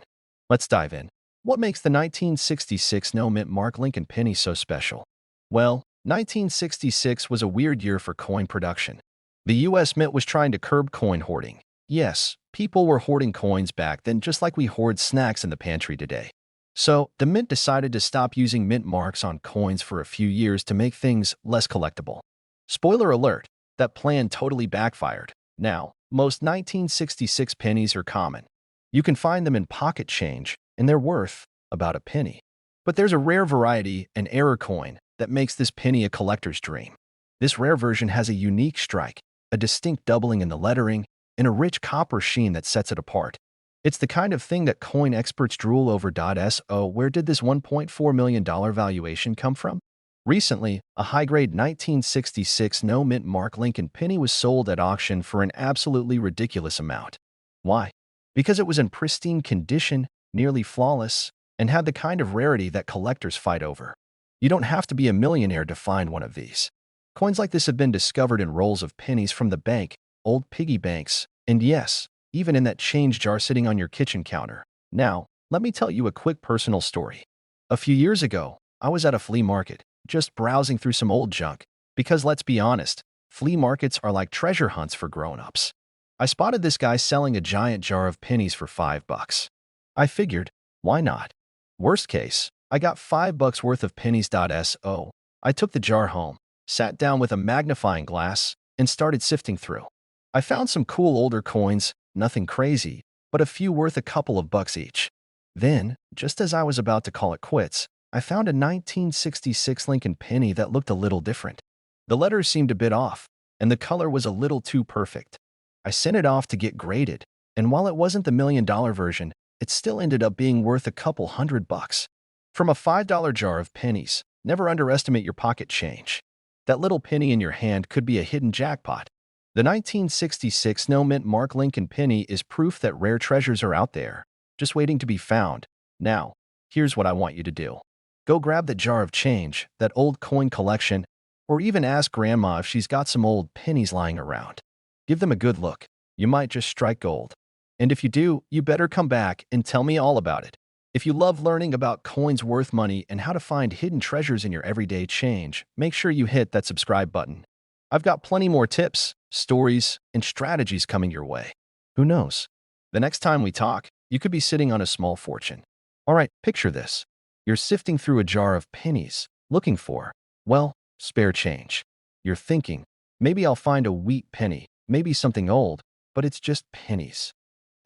Let's dive in. What makes the 1966 no-mint mark Lincoln penny so special? Well, 1966 was a weird year for coin production. The U.S. Mint was trying to curb coin hoarding. Yes, people were hoarding coins back then just like we hoard snacks in the pantry today. So, the Mint decided to stop using mint marks on coins for a few years to make things less collectible. Spoiler alert, that plan totally backfired. Now, most 1966 pennies are common. You can find them in pocket change, and they're worth about a penny. But there's a rare variety, an error coin, that makes this penny a collector's dream. This rare version has a unique strike, a distinct doubling in the lettering, and a rich copper sheen that sets it apart. It's the kind of thing that coin experts drool over. So, where did this $1.4 million valuation come from? Recently, a high-grade 1966 no-mint mark Lincoln penny was sold at auction for an absolutely ridiculous amount. Why? Because it was in pristine condition, nearly flawless, and had the kind of rarity that collectors fight over. You don't have to be a millionaire to find one of these. Coins like this have been discovered in rolls of pennies from the bank, old piggy banks, and yes, even in that change jar sitting on your kitchen counter. Now, let me tell you a quick personal story. A few years ago, I was at a flea market, just browsing through some old junk, because let's be honest, flea markets are like treasure hunts for grown-ups. I spotted this guy selling a giant jar of pennies for $5. I figured, why not? Worst case, I got $5 worth of pennies. So, I took the jar home, sat down with a magnifying glass, and started sifting through. I found some cool older coins, nothing crazy, but a few worth a couple of bucks each. Then, just as I was about to call it quits, I found a 1966 Lincoln penny that looked a little different. The letters seemed a bit off, and the color was a little too perfect. I sent it off to get graded, and while it wasn't the $1 million version, it still ended up being worth a couple $100. From a $5 jar of pennies, never underestimate your pocket change. That little penny in your hand could be a hidden jackpot. The 1966 no-mint mark Lincoln penny is proof that rare treasures are out there, just waiting to be found. Now, here's what I want you to do. Go grab that jar of change, that old coin collection, or even ask Grandma if she's got some old pennies lying around. Give them a good look. You might just strike gold. And if you do, you better come back and tell me all about it. If you love learning about coins worth money and how to find hidden treasures in your everyday change, make sure you hit that subscribe button. I've got plenty more tips, stories, and strategies coming your way. Who knows? The next time we talk, you could be sitting on a small fortune. All right, picture this. You're sifting through a jar of pennies, looking for, well, spare change. You're thinking, maybe I'll find a wheat penny, maybe something old, but it's just pennies.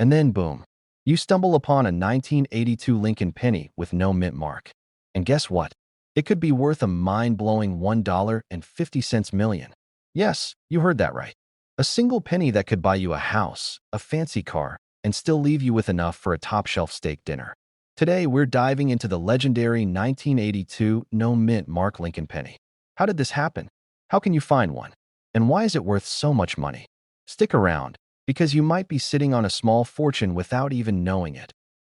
And then boom, you stumble upon a 1982 Lincoln penny with no mint mark. And guess what? It could be worth a mind-blowing $1.50 million. Yes, you heard that right. A single penny that could buy you a house, a fancy car, and still leave you with enough for a top-shelf steak dinner. Today, we're diving into the legendary 1982 no-mint mark Lincoln penny. How did this happen? How can you find one? And why is it worth so much money? Stick around, because you might be sitting on a small fortune without even knowing it.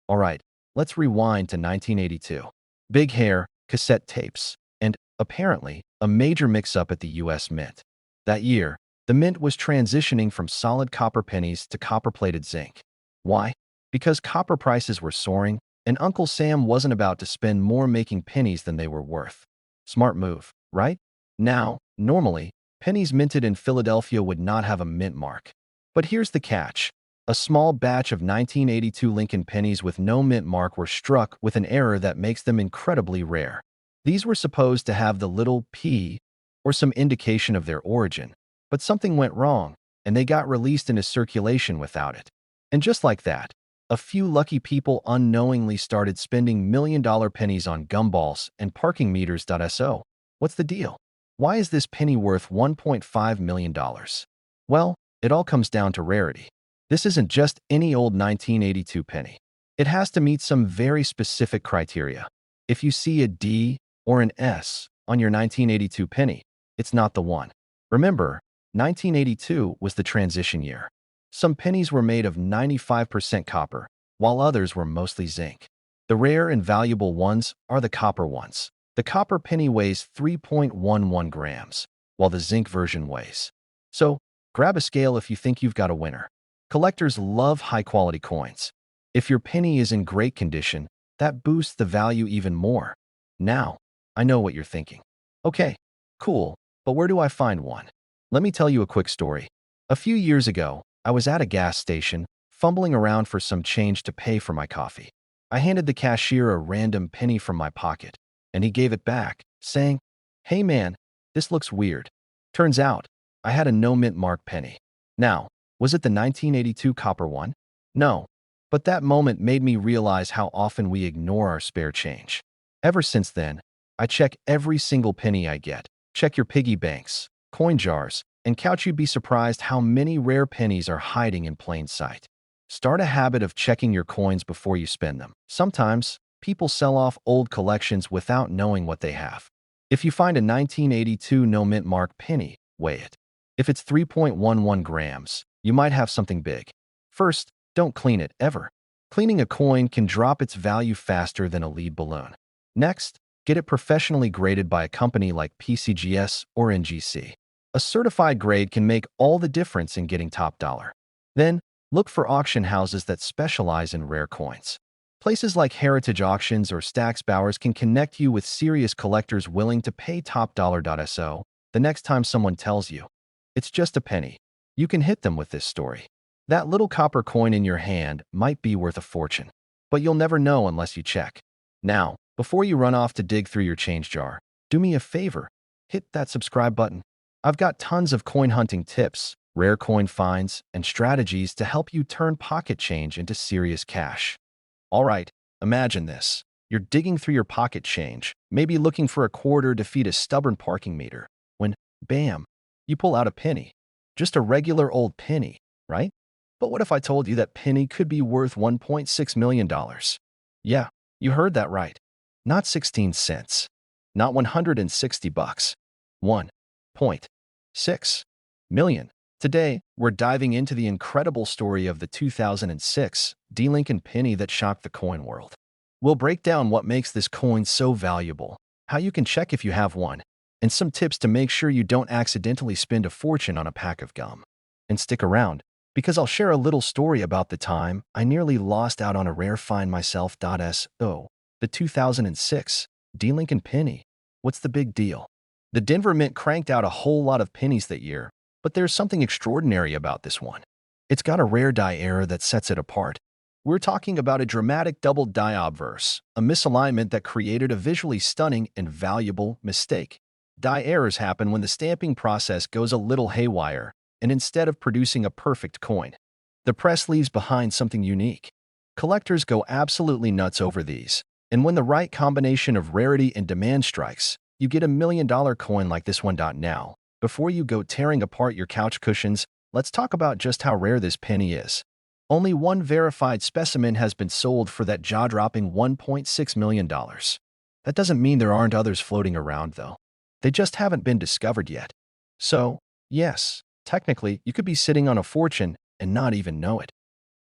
All right, let's rewind to 1982. Big hair, cassette tapes, and, apparently, a major mix-up at the U.S. Mint. That year, the Mint was transitioning from solid copper pennies to copper-plated zinc. Why? Because copper prices were soaring, and Uncle Sam wasn't about to spend more making pennies than they were worth. Smart move, right? Now, normally, pennies minted in Philadelphia would not have a mint mark. But here's the catch. A small batch of 1982 Lincoln pennies with no mint mark were struck with an error that makes them incredibly rare. These were supposed to have the little P or some indication of their origin, but something went wrong, and they got released into circulation without it. And just like that, a few lucky people unknowingly started spending million-dollar pennies on gumballs and parking meters. So, what's the deal? Why is this penny worth $1.5 million? Well, it all comes down to rarity. This isn't just any old 1982 penny. It has to meet some very specific criteria. If you see a D or an S on your 1982 penny, it's not the one. Remember, 1982 was the transition year. Some pennies were made of 95% copper, while others were mostly zinc. The rare and valuable ones are the copper ones. The copper penny weighs 3.11 grams, while the zinc version weighs. So, grab a scale if you think you've got a winner. Collectors love high-quality coins. If your penny is in great condition, That boosts the value even more. Now, I know what you're thinking. Okay, cool, but where do I find one? Let me tell you a quick story. A few years ago, I was at a gas station, fumbling around for some change to pay for my coffee. I handed the cashier a random penny from my pocket, and he gave it back, saying, "Hey man, this looks weird." Turns out, I had a no-mint mark penny. Now, was it the 1982 copper one? No, but that moment made me realize how often we ignore our spare change. Ever since then, I check every single penny I get. Check your piggy banks, coin jars, and couch. You'd be surprised how many rare pennies are hiding in plain sight. Start a habit of checking your coins before you spend them. Sometimes, people sell off old collections without knowing what they have. If you find a 1982 no-mint mark penny, weigh it. If it's 3.11 grams, you might have something big. First, don't clean it, ever. Cleaning a coin can drop its value faster than a lead balloon. Next, get it professionally graded by a company like PCGS or NGC. A certified grade can make all the difference in getting top dollar. Then, look for auction houses that specialize in rare coins. Places like Heritage Auctions or Stax Bowers can connect you with serious collectors willing to pay top dollar. So, the next time someone tells you, it's just a penny, you can hit them with this story. That little copper coin in your hand might be worth a fortune, but you'll never know unless you check. Now, before you run off to dig through your change jar, do me a favor, hit that subscribe button. I've got tons of coin hunting tips, rare coin finds, and strategies to help you turn pocket change into serious cash. All right, imagine this. You're digging through your pocket change, maybe looking for a quarter to feed a stubborn parking meter, when, bam, you pull out a penny. Just a regular old penny, right? But what if I told you that penny could be worth $1.6 million? Yeah, you heard that right. Not 16 cents. Not 160 bucks. 1.6 million. Today, we're diving into the incredible story of the 2006 D-Lincoln penny that shocked the coin world. We'll break down what makes this coin so valuable, how you can check if you have one, and some tips to make sure you don't accidentally spend a fortune on a pack of gum. And stick around, because I'll share a little story about the time I nearly lost out on a rare find myself. So, the 2006 D-Lincoln penny. What's the big deal? The Denver Mint cranked out a whole lot of pennies that year, but there's something extraordinary about this one. It's got a rare die error that sets it apart. We're talking about a dramatic double die obverse, a misalignment that created a visually stunning and valuable mistake. Die errors happen when the stamping process goes a little haywire, and instead of producing a perfect coin, the press leaves behind something unique. Collectors go absolutely nuts over these, and when the right combination of rarity and demand strikes, you get $1 million coin like this one. Now, before you go tearing apart your couch cushions, let's talk about just how rare this penny is. Only one verified specimen has been sold for that jaw-dropping $1.6 million. That doesn't mean there aren't others floating around, though. They just haven't been discovered yet. So, yes, technically, you could be sitting on a fortune and not even know it.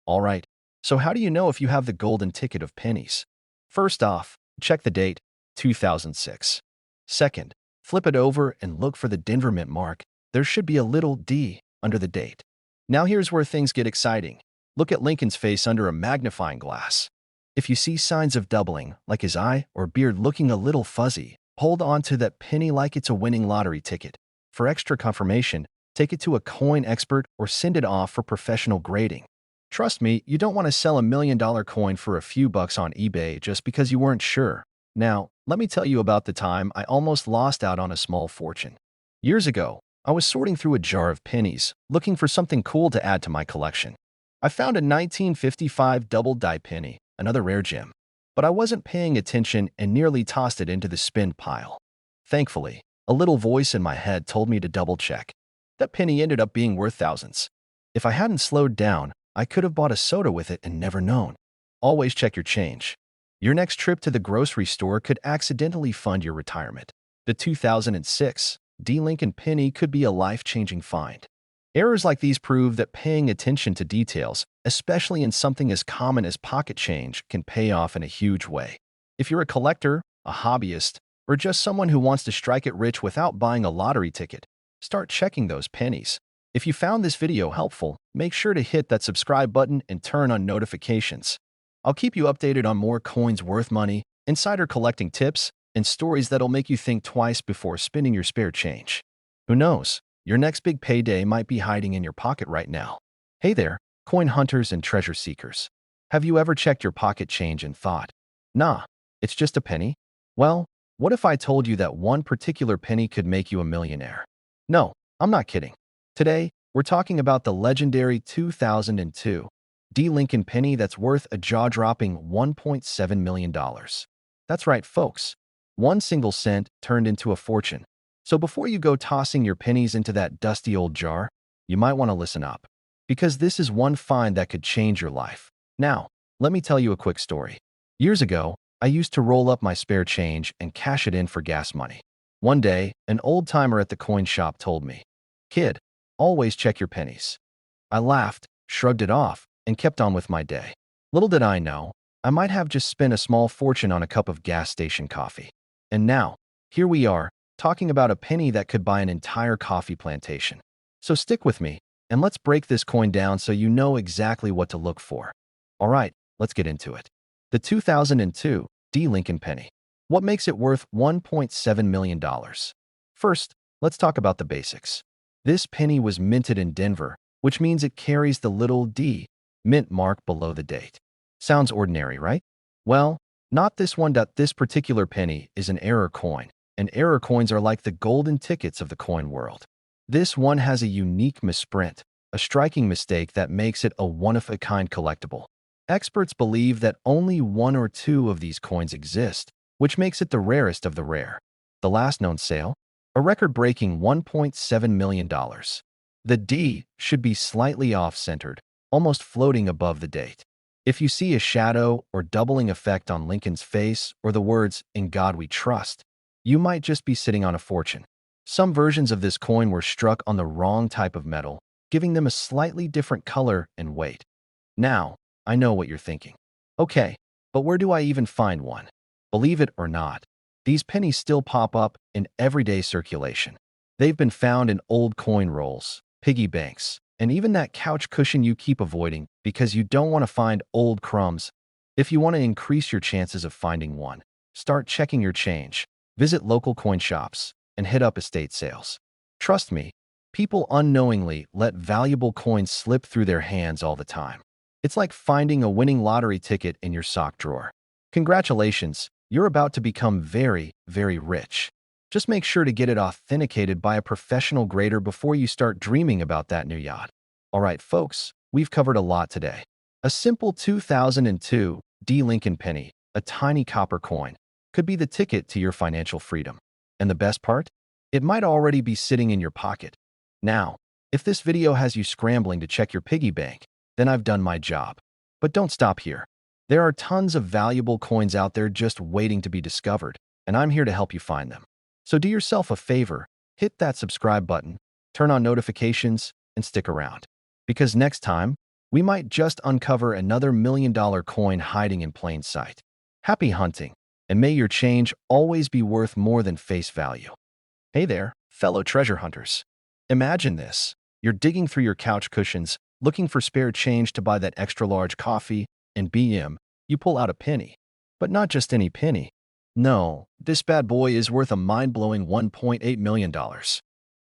All right, so how do you know if you have the golden ticket of pennies? First off, check the date, 2006. Second, flip it over and look for the Denver Mint mark. There should be a little D under the date. Now here's where things get exciting. Look at Lincoln's face under a magnifying glass. If you see signs of doubling, like his eye or beard looking a little fuzzy, hold on to that penny like it's a winning lottery ticket. For extra confirmation, take it to a coin expert or send it off for professional grading. Trust me, you don't want to sell $1 million coin for a few bucks on eBay just because you weren't sure. Now, let me tell you about the time I almost lost out on a small fortune. Years ago, I was sorting through a jar of pennies, looking for something cool to add to my collection. I found a 1955 double die penny, another rare gem, but I wasn't paying attention and nearly tossed it into the spend pile. Thankfully, a little voice in my head told me to double-check. That penny ended up being worth thousands. If I hadn't slowed down, I could have bought a soda with it and never known. Always check your change. Your next trip to the grocery store could accidentally fund your retirement. The 2006 D-Lincoln penny could be a life-changing find. Errors like these prove that paying attention to details, especially in something as common as pocket change, can pay off in a huge way. If you're a collector, a hobbyist, or just someone who wants to strike it rich without buying a lottery ticket, start checking those pennies. If you found this video helpful, make sure to hit that subscribe button and turn on notifications. I'll keep you updated on more coins worth money, insider collecting tips, and stories that'll make you think twice before spending your spare change. Who knows? Your next big payday might be hiding in your pocket right now. Hey there, coin hunters and treasure seekers. Have you ever checked your pocket change and thought, nah, it's just a penny? Well, what if I told you that one particular penny could make you a millionaire? No, I'm not kidding. Today, we're talking about the legendary 2002 D. Lincoln penny that's worth a jaw-dropping $1.7 million. That's right, folks. One single cent turned into a fortune. So before you go tossing your pennies into that dusty old jar, you might want to listen up. Because this is one find that could change your life. Now, let me tell you a quick story. Years ago, I used to roll up my spare change and cash it in for gas money. One day, an old-timer at the coin shop told me, "Kid, always check your pennies." I laughed, shrugged it off, and kept on with my day. Little did I know, I might have just spent a small fortune on a cup of gas station coffee. And now, here we are, talking about a penny that could buy an entire coffee plantation. So stick with me, and let's break this coin down so you know exactly what to look for. All right, let's get into it. The 2002 D. Lincoln penny. What makes it worth $1.7 million? First, let's talk about the basics. This penny was minted in Denver, which means it carries the little D mint mark below the date. Sounds ordinary, right? Well, not this one. This particular penny is an error coin, and error coins are like the golden tickets of the coin world. This one has a unique misprint, a striking mistake that makes it a one-of-a-kind collectible. Experts believe that only one or two of these coins exist, which makes it the rarest of the rare. The last known sale? A record-breaking $1.7 million. The D should be slightly off-centered, almost floating above the date. If you see a shadow or doubling effect on Lincoln's face or the words, "In God We Trust," you might just be sitting on a fortune. Some versions of this coin were struck on the wrong type of metal, giving them a slightly different color and weight. Now, I know what you're thinking. Okay, but where do I even find one? Believe it or not, these pennies still pop up in everyday circulation. They've been found in old coin rolls, piggy banks, and even that couch cushion you keep avoiding because you don't want to find old crumbs. If you want to increase your chances of finding one, start checking your change, visit local coin shops, and hit up estate sales. Trust me, people unknowingly let valuable coins slip through their hands all the time. It's like finding a winning lottery ticket in your sock drawer. Congratulations, you're about to become very, very rich. Just make sure to get it authenticated by a professional grader before you start dreaming about that new yacht. All right, folks, we've covered a lot today. A simple 2002 D. Lincoln penny, a tiny copper coin, could be the ticket to your financial freedom. And the best part? It might already be sitting in your pocket. Now, if this video has you scrambling to check your piggy bank, then I've done my job. But don't stop here. There are tons of valuable coins out there just waiting to be discovered, and I'm here to help you find them. So do yourself a favor, hit that subscribe button, turn on notifications, and stick around. Because next time, we might just uncover another million-dollar coin hiding in plain sight. Happy hunting, and may your change always be worth more than face value. Hey there, fellow treasure hunters. Imagine this. You're digging through your couch cushions, looking for spare change to buy that extra-large coffee, and BM, you pull out a penny. But not just any penny. No, this bad boy is worth a mind-blowing $1.8 million.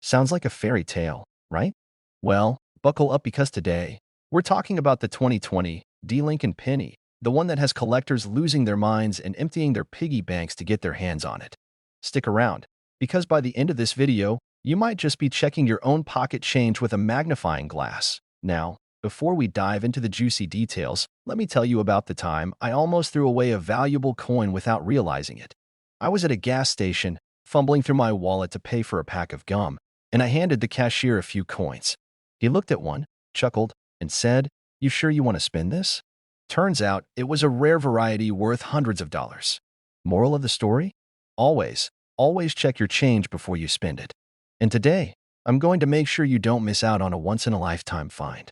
Sounds like a fairy tale, right? Well, buckle up because today, we're talking about the 2020 D. Lincoln penny, the one that has collectors losing their minds and emptying their piggy banks to get their hands on it. Stick around, because by the end of this video, you might just be checking your own pocket change with a magnifying glass. Now, before we dive into the juicy details, let me tell you about the time I almost threw away a valuable coin without realizing it. I was at a gas station, fumbling through my wallet to pay for a pack of gum, and I handed the cashier a few coins. He looked at one, chuckled, and said, "You sure you want to spend this?" Turns out it was a rare variety worth hundreds of dollars. Moral of the story? Always check your change before you spend it. And today, I'm going to make sure you don't miss out on a once-in-a-lifetime find.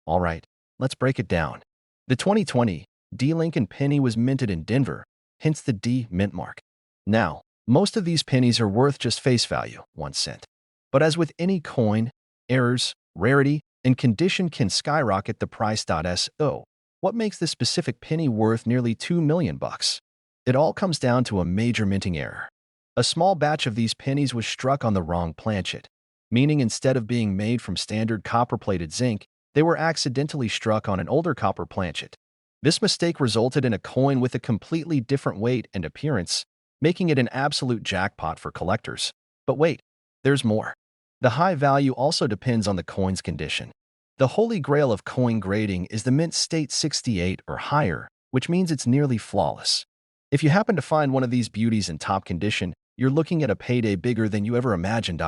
All right, let's break it down. The 2020 D. Lincoln penny was minted in Denver, hence the D mint mark. Now, most of these pennies are worth just face value, 1 cent. But as with any coin, errors, rarity, and condition can skyrocket the price. So, What makes this specific penny worth nearly 2 million bucks? It all comes down to a major minting error. A small batch of these pennies was struck on the wrong planchet, meaning instead of being made from standard copper-plated zinc, they were accidentally struck on an older copper planchet. This mistake resulted in a coin with a completely different weight and appearance, making it an absolute jackpot for collectors. But wait, there's more. The high value also depends on the coin's condition. The holy grail of coin grading is the mint state 68 or higher, which means it's nearly flawless. If you happen to find one of these beauties in top condition, you're looking at a payday bigger than you ever imagined.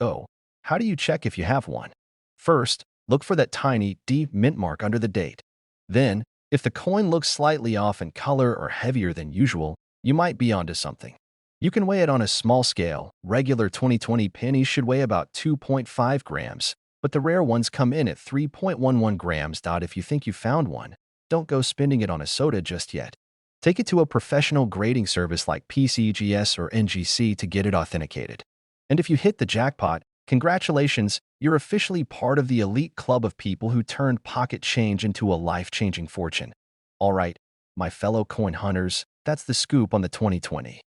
So, how do you check if you have one? First, look for that tiny, deep mint mark under the date. Then, if the coin looks slightly off in color or heavier than usual, you might be onto something. You can weigh it on a small scale. Regular 2020 pennies should weigh about 2.5 grams, but the rare ones come in at 3.11 grams. If you think you found one, don't go spending it on a soda just yet. Take it to a professional grading service like PCGS or NGC to get it authenticated. And if you hit the jackpot, congratulations, you're officially part of the elite club of people who turned pocket change into a life-changing fortune. All right, my fellow coin hunters, that's the scoop on the 2020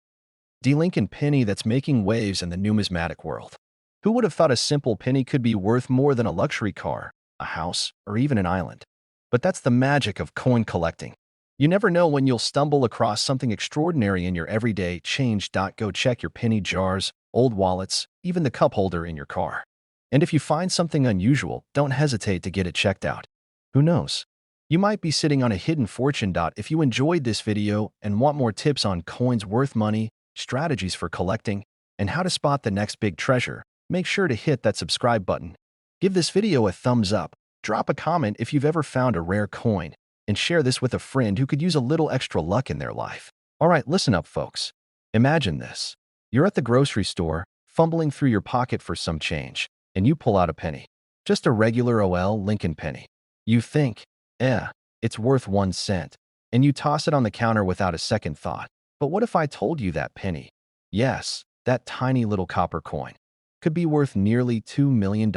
Lincoln penny that's making waves in the numismatic world. Who would have thought a simple penny could be worth more than a luxury car, a house, or even an island? But that's the magic of coin collecting. You never know when you'll stumble across something extraordinary in your everyday change. Go check your penny jars, old wallets, even the cup holder in your car. And if you find something unusual, don't hesitate to get it checked out. Who knows? You might be sitting on a hidden fortune. If you enjoyed this video and want more tips on coins worth money, strategies for collecting, and how to spot the next big treasure, make sure to hit that subscribe button. Give this video a thumbs up, drop a comment if you've ever found a rare coin, and share this with a friend who could use a little extra luck in their life. All right, listen up, folks. Imagine this. You're at the grocery store, fumbling through your pocket for some change, and you pull out a penny. Just a regular Lincoln penny. You think, it's worth 1 cent, and you toss it on the counter without a second thought. But what if I told you that penny, yes, that tiny little copper coin, could be worth nearly $2 million?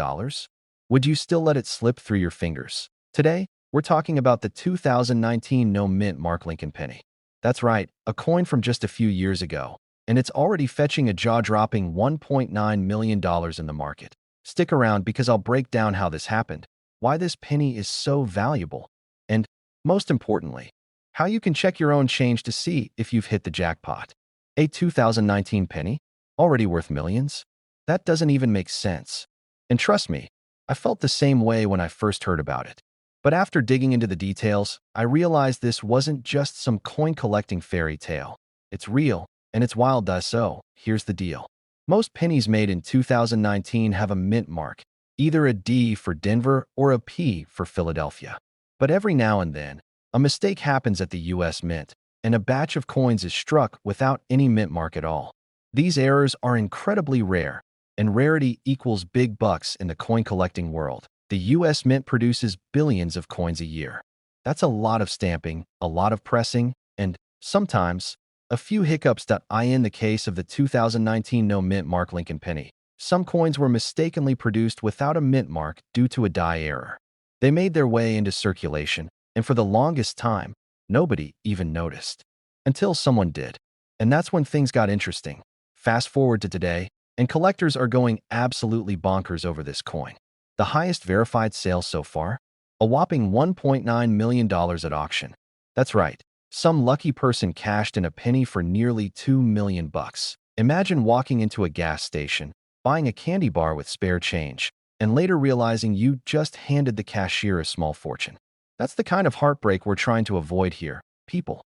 Would you still let it slip through your fingers? Today, we're talking about the 2019 no mint mark Lincoln penny. That's right, a coin from just a few years ago, and it's already fetching a jaw-dropping $1.9 million in the market. Stick around because I'll break down how this happened, why this penny is so valuable, and, most importantly, how you can check your own change to see if you've hit the jackpot. A 2019 penny? Already worth millions? That doesn't even make sense. And trust me, I felt the same way when I first heard about it. But after digging into the details, I realized this wasn't just some coin-collecting fairy tale. It's real, and it's wild. So, here's the deal. Most pennies made in 2019 have a mint mark, either a D for Denver or a P for Philadelphia. But every now and then, a mistake happens at the US Mint, and a batch of coins is struck without any mint mark at all. These errors are incredibly rare, and rarity equals big bucks in the coin collecting world. The US Mint produces billions of coins a year. That's a lot of stamping, a lot of pressing, and, sometimes, a few hiccups. In the case of the 2019 no mint mark Lincoln penny, some coins were mistakenly produced without a mint mark due to a die error. They made their way into circulation, and for the longest time, nobody even noticed. Until someone did. And that's when things got interesting. Fast forward to today, and collectors are going absolutely bonkers over this coin. The highest verified sale so far? A whopping $1.9 million at auction. That's right, some lucky person cashed in a penny for nearly 2 million bucks. Imagine walking into a gas station, buying a candy bar with spare change, and later realizing you just handed the cashier a small fortune. That's the kind of heartbreak we're trying to avoid here, people.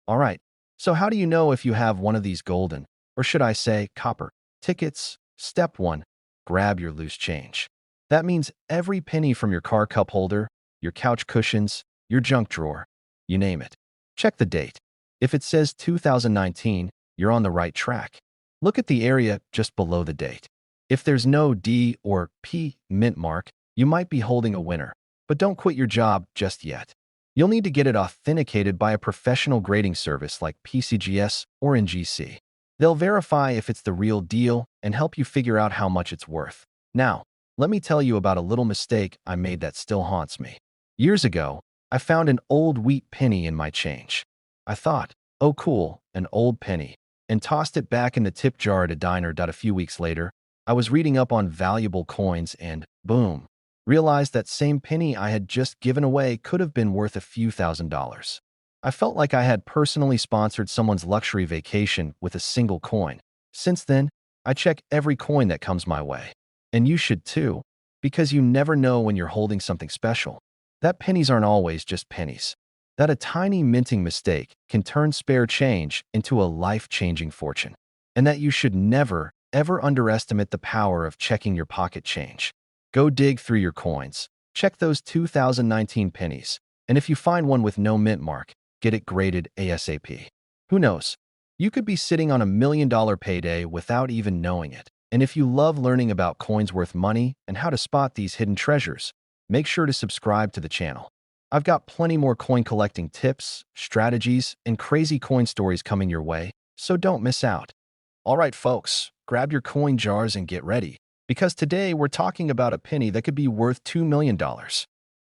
All right, so how do you know if you have one of these golden, or should I say copper, tickets? Step 1. Grab your loose change. That means every penny from your car cup holder, your couch cushions, your junk drawer, you name it. Check the date. If it says 2019, you're on the right track. Look at the area just below the date. If there's no D or P mint mark, you might be holding a winner. But don't quit your job just yet. You'll need to get it authenticated by a professional grading service like PCGS or NGC. They'll verify if it's the real deal and help you figure out how much it's worth. Now, let me tell you about a little mistake I made that still haunts me. Years ago, I found an old wheat penny in my change. I thought, oh cool, an old penny, and tossed it back in the tip jar at a diner. A few weeks later, I was reading up on valuable coins and, boom, realized that same penny I had just given away could have been worth a few $1,000s. I felt like I had personally sponsored someone's luxury vacation with a single coin. Since then, I check every coin that comes my way. And you should too, because you never know when you're holding something special. That pennies aren't always just pennies. That a tiny minting mistake can turn spare change into a life-changing fortune. And that you should never, ever underestimate the power of checking your pocket change. Go dig through your coins. Check those 2019 pennies. And if you find one with no mint mark, get it graded ASAP. Who knows? You could be sitting on $1 million payday without even knowing it. And if you love learning about coins worth money and how to spot these hidden treasures, make sure to subscribe to the channel. I've got plenty more coin collecting tips, strategies, and crazy coin stories coming your way, so don't miss out. All right, folks, grab your coin jars and get ready, because today we're talking about a penny that could be worth $2 million.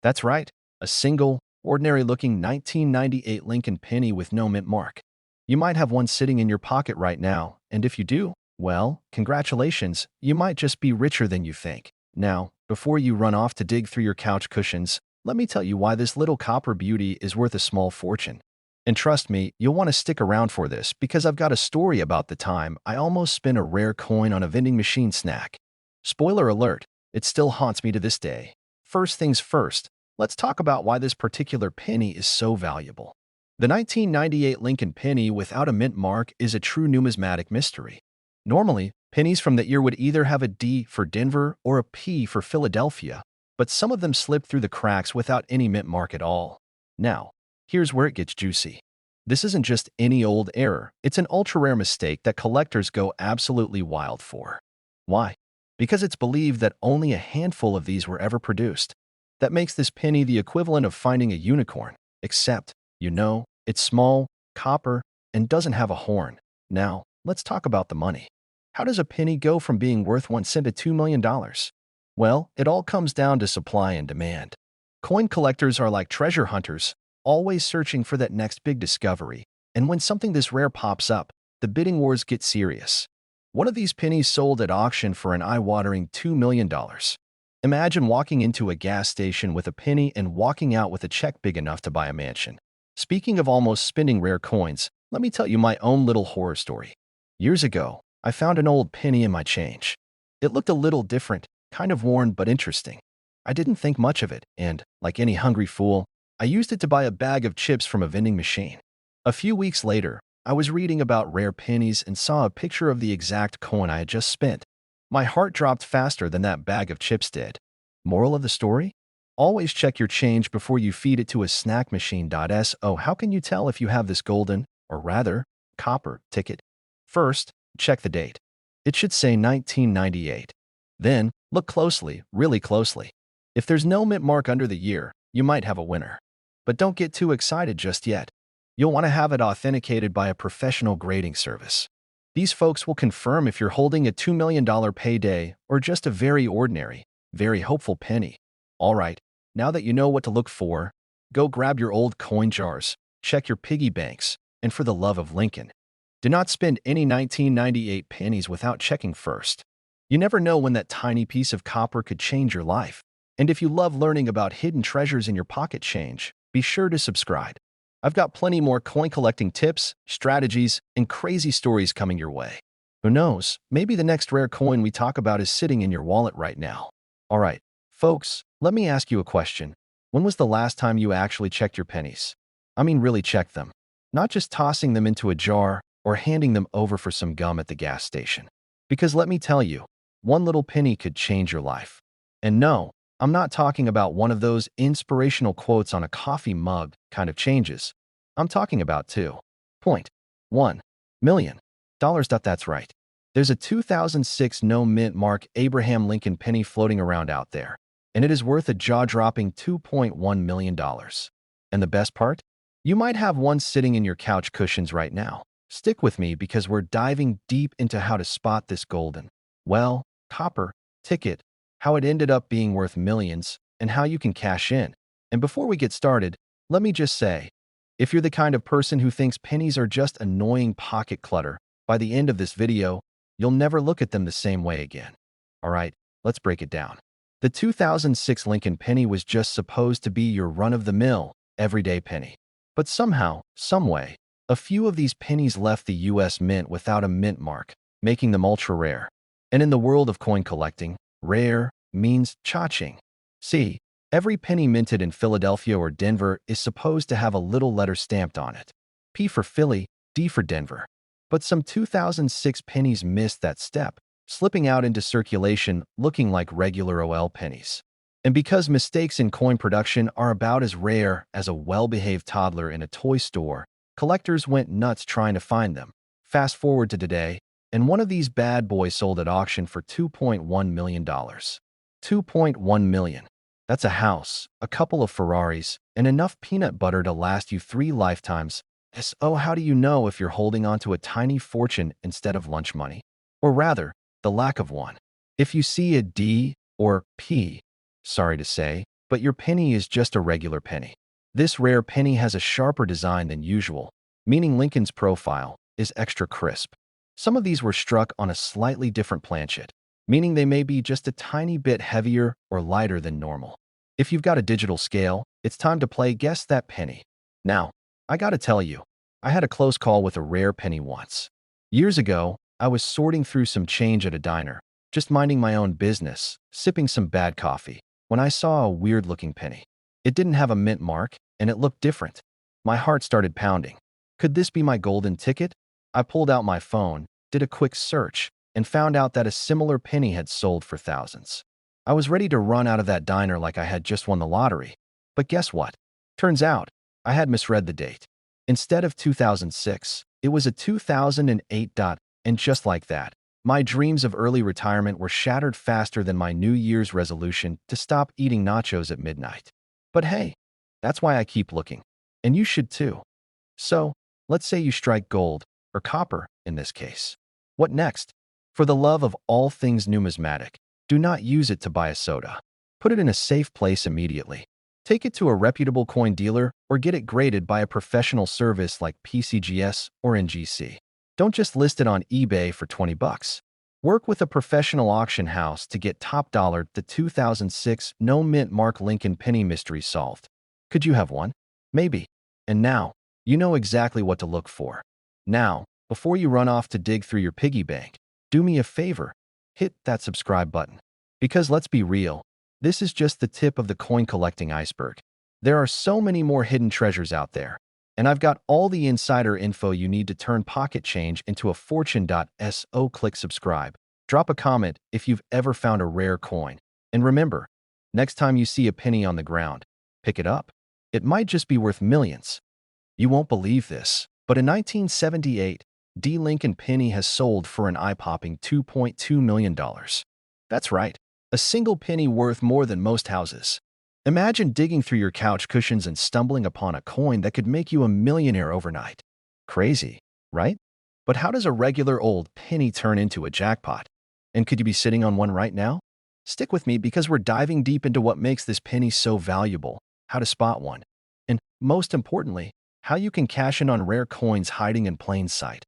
That's right, a single, ordinary-looking 1998 Lincoln penny with no mint mark. You might have one sitting in your pocket right now, and if you do, well, congratulations, you might just be richer than you think. Now, before you run off to dig through your couch cushions, let me tell you why this little copper beauty is worth a small fortune. And trust me, you'll want to stick around for this because I've got a story about the time I almost spent a rare coin on a vending machine snack. Spoiler alert, it still haunts me to this day. First things first, let's talk about why this particular penny is so valuable. The 1998 Lincoln penny without a mint mark is a true numismatic mystery. Normally, pennies from that year would either have a D for Denver or a P for Philadelphia, but some of them slipped through the cracks without any mint mark at all. Now, here's where it gets juicy. This isn't just any old error, it's an ultra-rare mistake that collectors go absolutely wild for. Why? Because it's believed that only a handful of these were ever produced. That makes this penny the equivalent of finding a unicorn, except, it's small, copper, and doesn't have a horn. Now, let's talk about the money. How does a penny go from being worth 1 cent to $2 million? Well, it all comes down to supply and demand. Coin collectors are like treasure hunters, always searching for that next big discovery, and when something this rare pops up, the bidding wars get serious. One of these pennies sold at auction for an eye-watering $2 million. Imagine walking into a gas station with a penny and walking out with a check big enough to buy a mansion. Speaking of almost spending rare coins, let me tell you my own little horror story. Years ago, I found an old penny in my change. It looked a little different, kind of worn but interesting. I didn't think much of it, and, like any hungry fool, I used it to buy a bag of chips from a vending machine. A few weeks later, I was reading about rare pennies and saw a picture of the exact coin I had just spent. My heart dropped faster than that bag of chips did. Moral of the story? Always check your change before you feed it to a snack machine. So how can you tell if you have this golden, or rather, copper, ticket? First, check the date. It should say 1998. Then, look closely, really closely. If there's no mint mark under the year, you might have a winner. But don't get too excited just yet. You'll want to have it authenticated by a professional grading service. These folks will confirm if you're holding a $2 million payday or just a very ordinary, very hopeful penny. All right, now that you know what to look for, go grab your old coin jars, check your piggy banks, and for the love of Lincoln, do not spend any 1998 pennies without checking first. You never know when that tiny piece of copper could change your life. And if you love learning about hidden treasures in your pocket change, be sure to subscribe. I've got plenty more coin collecting tips, strategies, and crazy stories coming your way. Who knows, maybe the next rare coin we talk about is sitting in your wallet right now. All right, folks, let me ask you a question. When was the last time you actually checked your pennies? I mean really checked them. Not just tossing them into a jar or handing them over for some gum at the gas station. Because let me tell you, one little penny could change your life. And no, I'm not talking about one of those inspirational quotes on a coffee mug kind of changes. I'm talking about $2.1 million. That's right. There's a 2006 no mint mark Abraham Lincoln penny floating around out there, and it is worth a jaw-dropping $2.1 million. And the best part? You might have one sitting in your couch cushions right now. Stick with me because we're diving deep into how to spot this golden, copper ticket, how it ended up being worth millions, and how you can cash in. And before we get started, Let me just say, if you're the kind of person who thinks pennies are just annoying pocket clutter, by the end of this video, you'll never look at them the same way again. Alright, let's break it down. The 2006 Lincoln penny was just supposed to be your run-of-the-mill, everyday penny. But somehow, someway, a few of these pennies left the US Mint without a mint mark, making them ultra-rare. And in the world of coin collecting, rare means cha-ching. See, every penny minted in Philadelphia or Denver is supposed to have a little letter stamped on it. P for Philly, D for Denver. But some 2006 pennies missed that step, slipping out into circulation looking like regular OL pennies. And because mistakes in coin production are about as rare as a well-behaved toddler in a toy store, collectors went nuts trying to find them. Fast forward to today, and one of these bad boys sold at auction for $2.1 million. $2.1 million. That's a house, a couple of Ferraris, and enough peanut butter to last you 3 lifetimes. So how do you know if you're holding on to a tiny fortune instead of lunch money? Or rather, the lack of one. If you see a D or P, sorry to say, but your penny is just a regular penny. This rare penny has a sharper design than usual, meaning Lincoln's profile is extra crisp. Some of these were struck on a slightly different planchet, meaning they may be just a tiny bit heavier or lighter than normal. If you've got a digital scale, it's time to play Guess That Penny. Now, I gotta tell you, I had a close call with a rare penny once. Years ago, I was sorting through some change at a diner, just minding my own business, sipping some bad coffee, when I saw a weird-looking penny. It didn't have a mint mark, and it looked different. My heart started pounding. Could this be my golden ticket? I pulled out my phone, did a quick search, and found out that a similar penny had sold for thousands. I was ready to run out of that diner like I had just won the lottery. But guess what? Turns out, I had misread the date. Instead of 2006, it was a 2008. And just like that, my dreams of early retirement were shattered faster than my New Year's resolution to stop eating nachos at midnight. But hey, that's why I keep looking. And you should too. So, let's say you strike gold, or copper in this case. What next? For the love of all things numismatic, do not use it to buy a soda. Put it in a safe place immediately. Take it to a reputable coin dealer or get it graded by a professional service like PCGS or NGC. Don't just list it on eBay for 20 bucks. Work with a professional auction house to get top dollar the 2006 no mint mark Lincoln penny mystery solved. Could you have one? Maybe. And now, you know exactly what to look for. Now, before you run off to dig through your piggy bank, do me a favor, hit that subscribe button. Because let's be real, this is just the tip of the coin collecting iceberg. There are so many more hidden treasures out there, and I've got all the insider info you need to turn pocket change into a fortune. So click subscribe. Drop a comment if you've ever found a rare coin. And remember, next time you see a penny on the ground, pick it up. It might just be worth millions. You won't believe this, but in 1978, D. Lincoln penny has sold for an eye-popping $2.2 million. That's right, a single penny worth more than most houses. Imagine digging through your couch cushions and stumbling upon a coin that could make you a millionaire overnight. Crazy, right? But how does a regular old penny turn into a jackpot? And could you be sitting on one right now? Stick with me because we're diving deep into what makes this penny so valuable, how to spot one, and most importantly, how you can cash in on rare coins hiding in plain sight.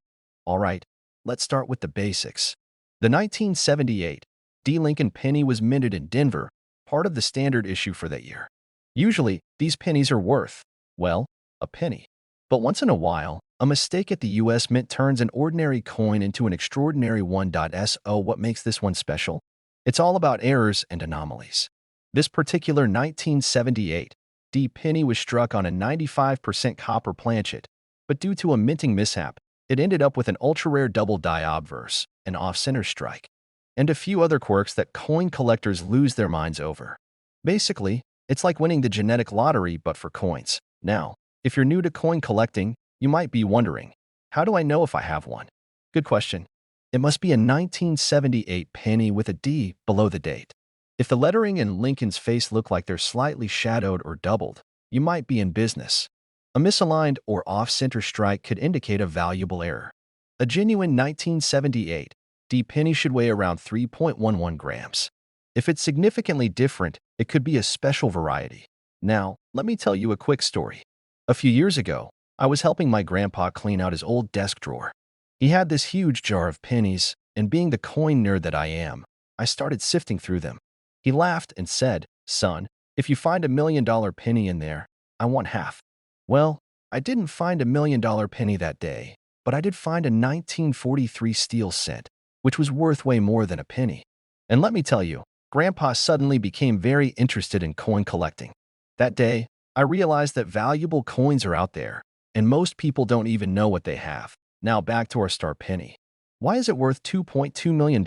All right, let's start with the basics. The 1978 D. Lincoln penny was minted in Denver, part of the standard issue for that year. Usually, these pennies are worth, well, a penny. But once in a while, a mistake at the US Mint turns an ordinary coin into an extraordinary one. So what makes this one special? It's all about errors and anomalies. This particular 1978 D penny was struck on a 95% copper planchet, but due to a minting mishap, it ended up with an ultra-rare double die obverse, an off-center strike, and a few other quirks that coin collectors lose their minds over. Basically, it's like winning the genetic lottery but for coins. Now, if you're new to coin collecting, you might be wondering, how do I know if I have one? Good question. It must be a 1978 penny with a D below the date. If the lettering and Lincoln's face look like they're slightly shadowed or doubled, you might be in business. A misaligned or off-center strike could indicate a valuable error. A genuine 1978 D penny should weigh around 3.11 grams. If it's significantly different, it could be a special variety. Now, let me tell you a quick story. A few years ago, I was helping my grandpa clean out his old desk drawer. He had this huge jar of pennies, and being the coin nerd that I am, I started sifting through them. He laughed and said, "Son, if you find $1 million penny in there, I want half." Well, I didn't find $1 million penny that day, but I did find a 1943 steel cent, which was worth way more than a penny. And let me tell you, Grandpa suddenly became very interested in coin collecting. That day, I realized that valuable coins are out there, and most people don't even know what they have. Now back to our star penny. Why is it worth $2.2 million?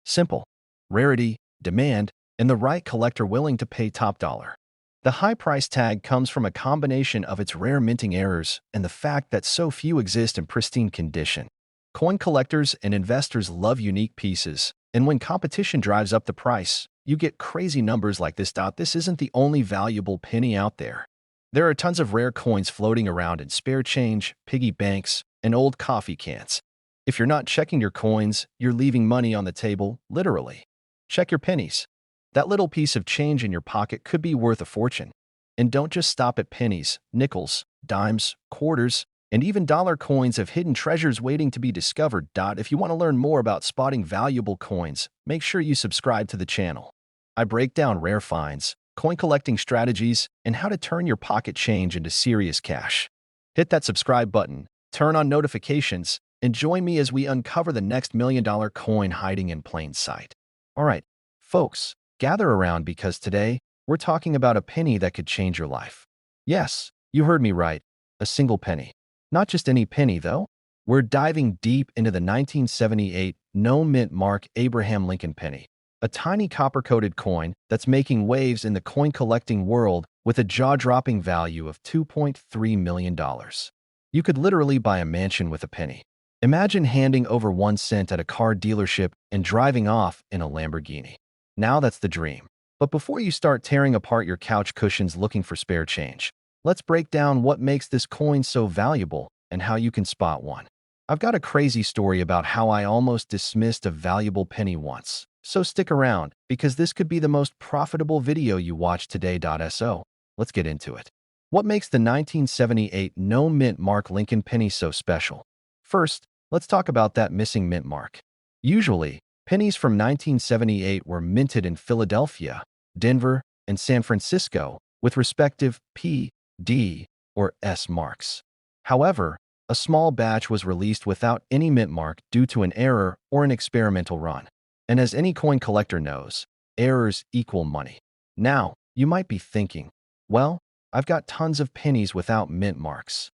Simple. Rarity, demand, and the right collector willing to pay top dollar. The high price tag comes from a combination of its rare minting errors and the fact that so few exist in pristine condition. Coin collectors and investors love unique pieces, and when competition drives up the price, you get crazy numbers like this. This isn't the only valuable penny out there. There are tons of rare coins floating around in spare change, piggy banks, and old coffee cans. If you're not checking your coins, you're leaving money on the table, literally. Check your pennies. That little piece of change in your pocket could be worth a fortune. And don't just stop at pennies, nickels, dimes, quarters, and even dollar coins have hidden treasures waiting to be discovered. If you want to learn more about spotting valuable coins, make sure you subscribe to the channel. I break down rare finds, coin collecting strategies, and how to turn your pocket change into serious cash. Hit that subscribe button, turn on notifications, and join me as we uncover the next $1 million coin hiding in plain sight. All right, folks, gather around because today we're talking about a penny that could change your life. Yes, you heard me right, a single penny. Not just any penny, though. We're diving deep into the 1978 no-mint mark Abraham Lincoln penny, a tiny copper-coated coin that's making waves in the coin-collecting world with a jaw-dropping value of $2.3 million. You could literally buy a mansion with a penny. Imagine handing over 1 cent at a car dealership and driving off in a Lamborghini. Now that's the dream. But before you start tearing apart your couch cushions looking for spare change, let's break down what makes this coin so valuable and how you can spot one. I've got a crazy story about how I almost dismissed a valuable penny once. So stick around, because this could be the most profitable video you watch today. So let's get into it. What makes the 1978 no-mint mark Lincoln penny so special? First, let's talk about that missing mint mark. Usually, pennies from 1978 were minted in Philadelphia, Denver, and San Francisco with respective P, D, or S marks. However, a small batch was released without any mint mark due to an error or an experimental run. And as any coin collector knows, errors equal money. Now, you might be thinking, well, I've got tons of pennies without mint marks.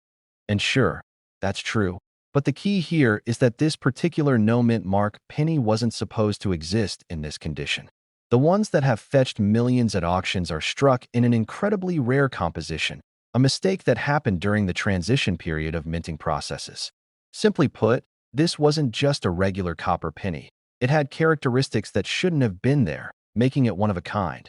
And sure, that's true. But the key here is that this particular no-mint mark penny wasn't supposed to exist in this condition. The ones that have fetched millions at auctions are struck in an incredibly rare composition, a mistake that happened during the transition period of minting processes. Simply put, this wasn't just a regular copper penny. It had characteristics that shouldn't have been there, making it one of a kind.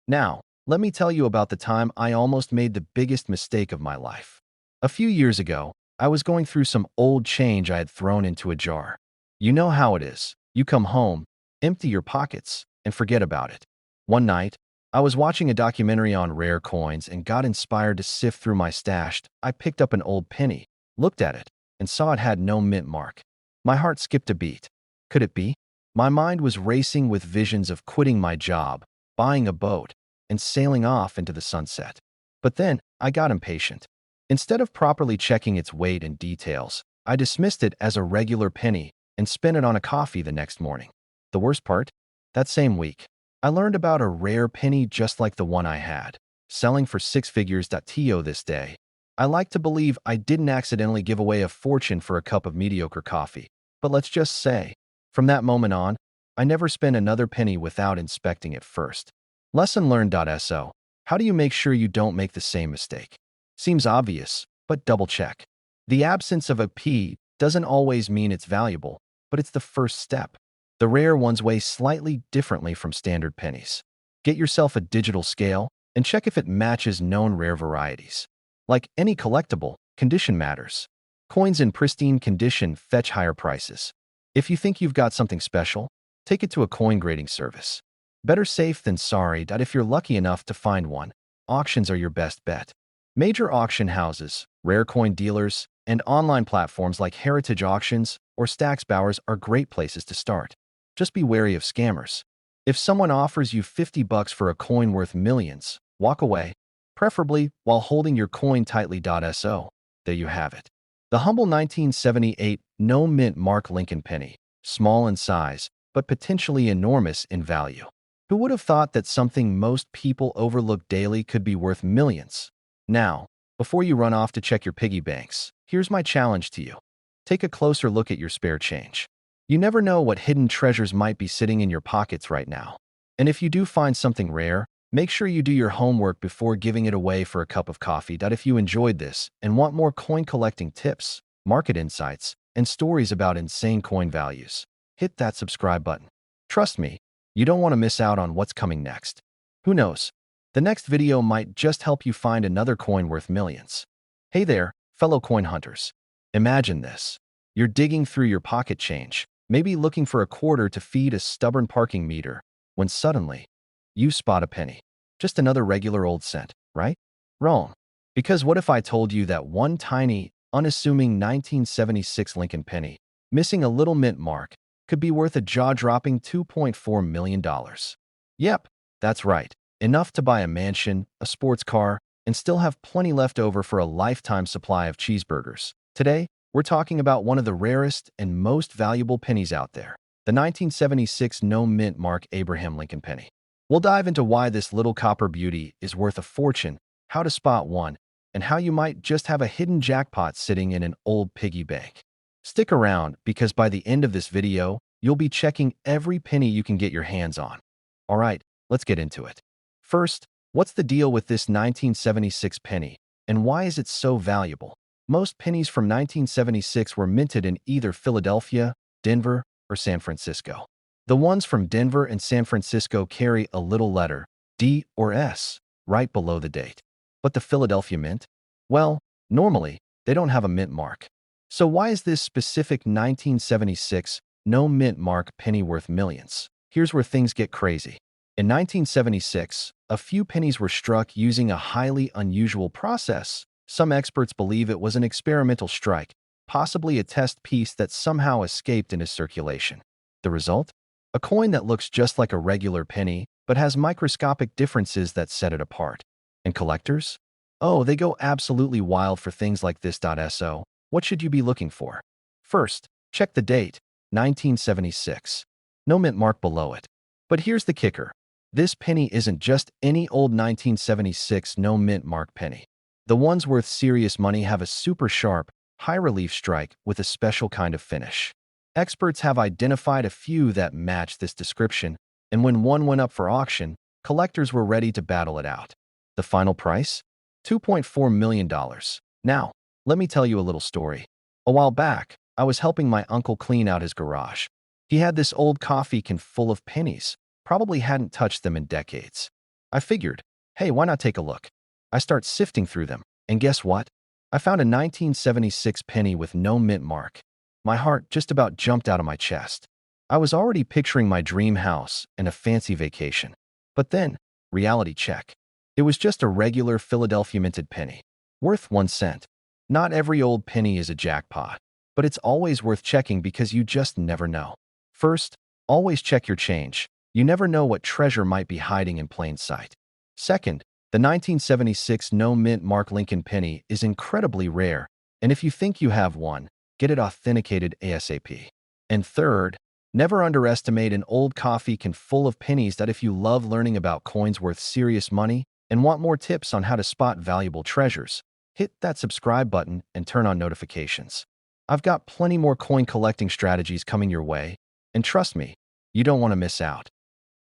Now, let me tell you about the time I almost made the biggest mistake of my life. A few years ago, I was going through some old change I had thrown into a jar. You know how it is. You come home, empty your pockets, and forget about it. One night, I was watching a documentary on rare coins and got inspired to sift through my stash. I picked up an old penny, looked at it, and saw it had no mint mark. My heart skipped a beat. Could it be? My mind was racing with visions of quitting my job, buying a boat, and sailing off into the sunset. But then, I got impatient. Instead of properly checking its weight and details, I dismissed it as a regular penny and spent it on a coffee the next morning. The worst part? That same week, I learned about a rare penny just like the one I had, selling for 6 figures. This day, I like to believe I didn't accidentally give away a fortune for a cup of mediocre coffee. But let's just say, from that moment on, I never spent another penny without inspecting it first. Lesson learned. So, how do you make sure you don't make the same mistake? Seems obvious, but double check. The absence of a P doesn't always mean it's valuable, but it's the first step. The rare ones weigh slightly differently from standard pennies. Get yourself a digital scale and check if it matches known rare varieties. Like any collectible, condition matters. Coins in pristine condition fetch higher prices. If you think you've got something special, take it to a coin grading service. Better safe than sorry. If you're lucky enough to find one, auctions are your best bet. Major auction houses, rare coin dealers, and online platforms like Heritage Auctions or Stax Bowers are great places to start. Just be wary of scammers. If someone offers you $50 for a coin worth millions, walk away, preferably while holding your coin tightly. So, there you have it. The humble 1978 no mint mark Lincoln penny, small in size, but potentially enormous in value. Who would have thought that something most people overlook daily could be worth millions? Now, before you run off to check your piggy banks, here's my challenge to you. Take a closer look at your spare change. You never know what hidden treasures might be sitting in your pockets right now. And if you do find something rare, make sure you do your homework before giving it away for a cup of coffee. If you enjoyed this and want more coin collecting tips, market insights, and stories about insane coin values, hit that subscribe button. Trust me, you don't want to miss out on what's coming next. Who knows? The next video might just help you find another coin worth millions. Hey there, fellow coin hunters. Imagine this. You're digging through your pocket change, maybe looking for a quarter to feed a stubborn parking meter, when suddenly, you spot a penny. Just another regular old cent, right? Wrong. Because what if I told you that one tiny, unassuming 1976 Lincoln penny, missing a little mint mark, could be worth a jaw-dropping $2.4 million? Yep, that's right. Enough to buy a mansion, a sports car, and still have plenty left over for a lifetime supply of cheeseburgers. Today, we're talking about one of the rarest and most valuable pennies out there, the 1976 no mint mark Abraham Lincoln penny. We'll dive into why this little copper beauty is worth a fortune, how to spot one, and how you might just have a hidden jackpot sitting in an old piggy bank. Stick around because by the end of this video, you'll be checking every penny you can get your hands on. All right, let's get into it. First, what's the deal with this 1976 penny, and why is it so valuable? Most pennies from 1976 were minted in either Philadelphia, Denver, or San Francisco. The ones from Denver and San Francisco carry a little letter, D or S, right below the date. But the Philadelphia Mint? Well, normally, they don't have a mint mark. So why is this specific 1976 no mint mark penny worth millions? Here's where things get crazy. In 1976, a few pennies were struck using a highly unusual process. Some experts believe it was an experimental strike, possibly a test piece that somehow escaped into circulation. The result? A coin that looks just like a regular penny, but has microscopic differences that set it apart. And collectors? Oh, they go absolutely wild for things like this. So, what should you be looking for? First, check the date, 1976. No mint mark below it. But here's the kicker. This penny isn't just any old 1976 no mint mark penny. The ones worth serious money have a super sharp, high-relief strike with a special kind of finish. Experts have identified a few that match this description, and when one went up for auction, collectors were ready to battle it out. The final price? $2.4 million. Now, let me tell you a little story. A while back, I was helping my uncle clean out his garage. He had this old coffee can full of pennies, probably hadn't touched them in decades. I figured, hey, why not take a look? I start sifting through them, and guess what? I found a 1976 penny with no mint mark. My heart just about jumped out of my chest. I was already picturing my dream house and a fancy vacation. But then, reality check. It was just a regular Philadelphia minted penny, worth 1 cent. Not every old penny is a jackpot, but it's always worth checking because you just never know. First, always check your change. You never know what treasure might be hiding in plain sight. Second, the 1976 no mint mark Lincoln penny is incredibly rare, and if you think you have one, get it authenticated ASAP. And third, never underestimate an old coffee can full of pennies. If you love learning about coins worth serious money and want more tips on how to spot valuable treasures, hit that subscribe button and turn on notifications. I've got plenty more coin collecting strategies coming your way, and trust me, you don't want to miss out.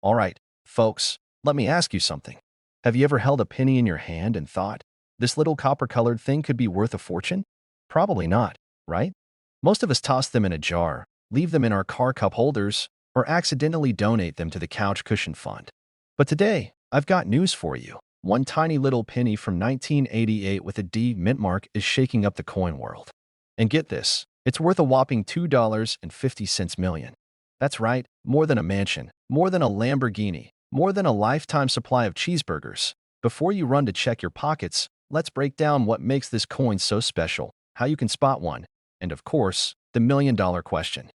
All right, folks, let me ask you something. Have you ever held a penny in your hand and thought, this little copper-colored thing could be worth a fortune? Probably not, right? Most of us toss them in a jar, leave them in our car cup holders, or accidentally donate them to the couch cushion fund. But today, I've got news for you. One tiny little penny from 1988 with a D mint mark is shaking up the coin world. And get this, it's worth a whopping $2.50 million. That's right, more than a mansion, more than a Lamborghini, more than a lifetime supply of cheeseburgers. Before you run to check your pockets, let's break down what makes this coin so special, how you can spot one, and of course, the million-dollar question.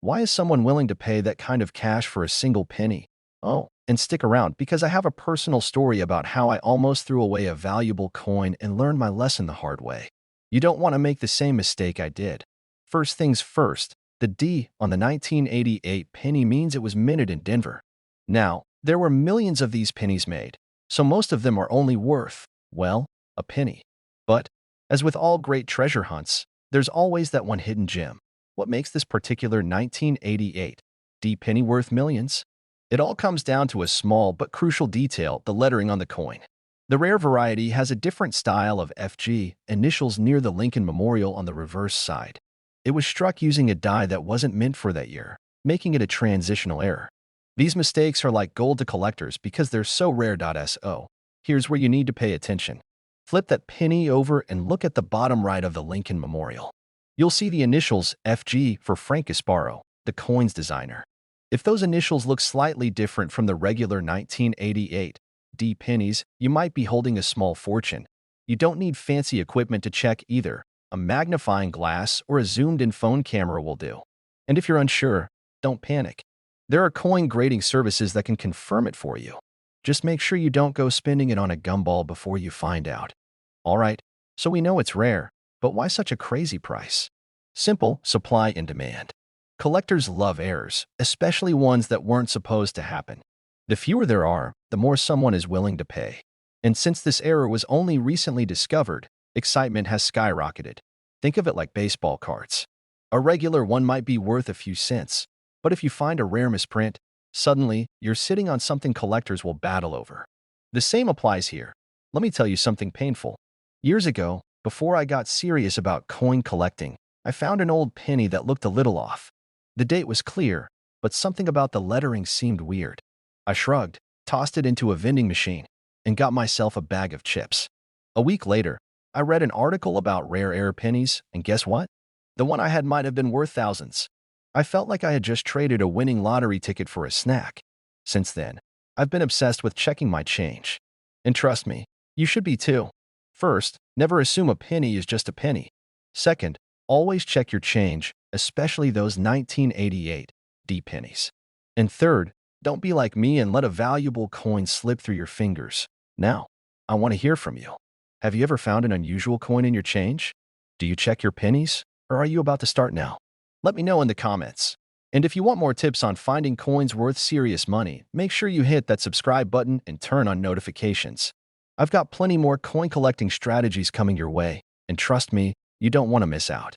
Why is someone willing to pay that kind of cash for a single penny? Oh, and stick around because I have a personal story about how I almost threw away a valuable coin and learned my lesson the hard way. You don't want to make the same mistake I did. First things first, the D on the 1988 penny means it was minted in Denver. Now, there were millions of these pennies made, so most of them are only worth, well, a penny. But, as with all great treasure hunts, there's always that one hidden gem. What makes this particular 1988 D penny worth millions? It all comes down to a small but crucial detail, the lettering on the coin. The rare variety has a different style of FG initials near the Lincoln Memorial on the reverse side. It was struck using a die that wasn't mint for that year, making it a transitional error. These mistakes are like gold to collectors because they're so rare. So, here's where you need to pay attention. Flip that penny over and look at the bottom right of the Lincoln Memorial. You'll see the initials FG for Frank Gasparo, the coin's designer. If those initials look slightly different from the regular 1988 D pennies, you might be holding a small fortune. You don't need fancy equipment to check either. A magnifying glass or a zoomed-in phone camera will do. And if you're unsure, don't panic. There are coin grading services that can confirm it for you. Just make sure you don't go spending it on a gumball before you find out. Alright, so we know it's rare, but why such a crazy price? Simple: supply and demand. Collectors love errors, especially ones that weren't supposed to happen. The fewer there are, the more someone is willing to pay. And since this error was only recently discovered, excitement has skyrocketed. Think of it like baseball cards. A regular one might be worth a few cents, but if you find a rare misprint, suddenly you're sitting on something collectors will battle over. The same applies here. Let me tell you something painful. Years ago, before I got serious about coin collecting, I found an old penny that looked a little off. The date was clear, but something about the lettering seemed weird. I shrugged, tossed it into a vending machine, and got myself a bag of chips. A week later, I read an article about rare pennies, and guess what? The one I had might have been worth thousands. I felt like I had just traded a winning lottery ticket for a snack. Since then, I've been obsessed with checking my change. And trust me, you should be too. First, never assume a penny is just a penny. Second, always check your change, especially those 1988 D pennies. And third, don't be like me and let a valuable coin slip through your fingers. Now, I want to hear from you. Have you ever found an unusual coin in your change? Do you check your pennies? Or are you about to start now? Let me know in the comments. And if you want more tips on finding coins worth serious money, make sure you hit that subscribe button and turn on notifications. I've got plenty more coin collecting strategies coming your way, and trust me, you don't want to miss out.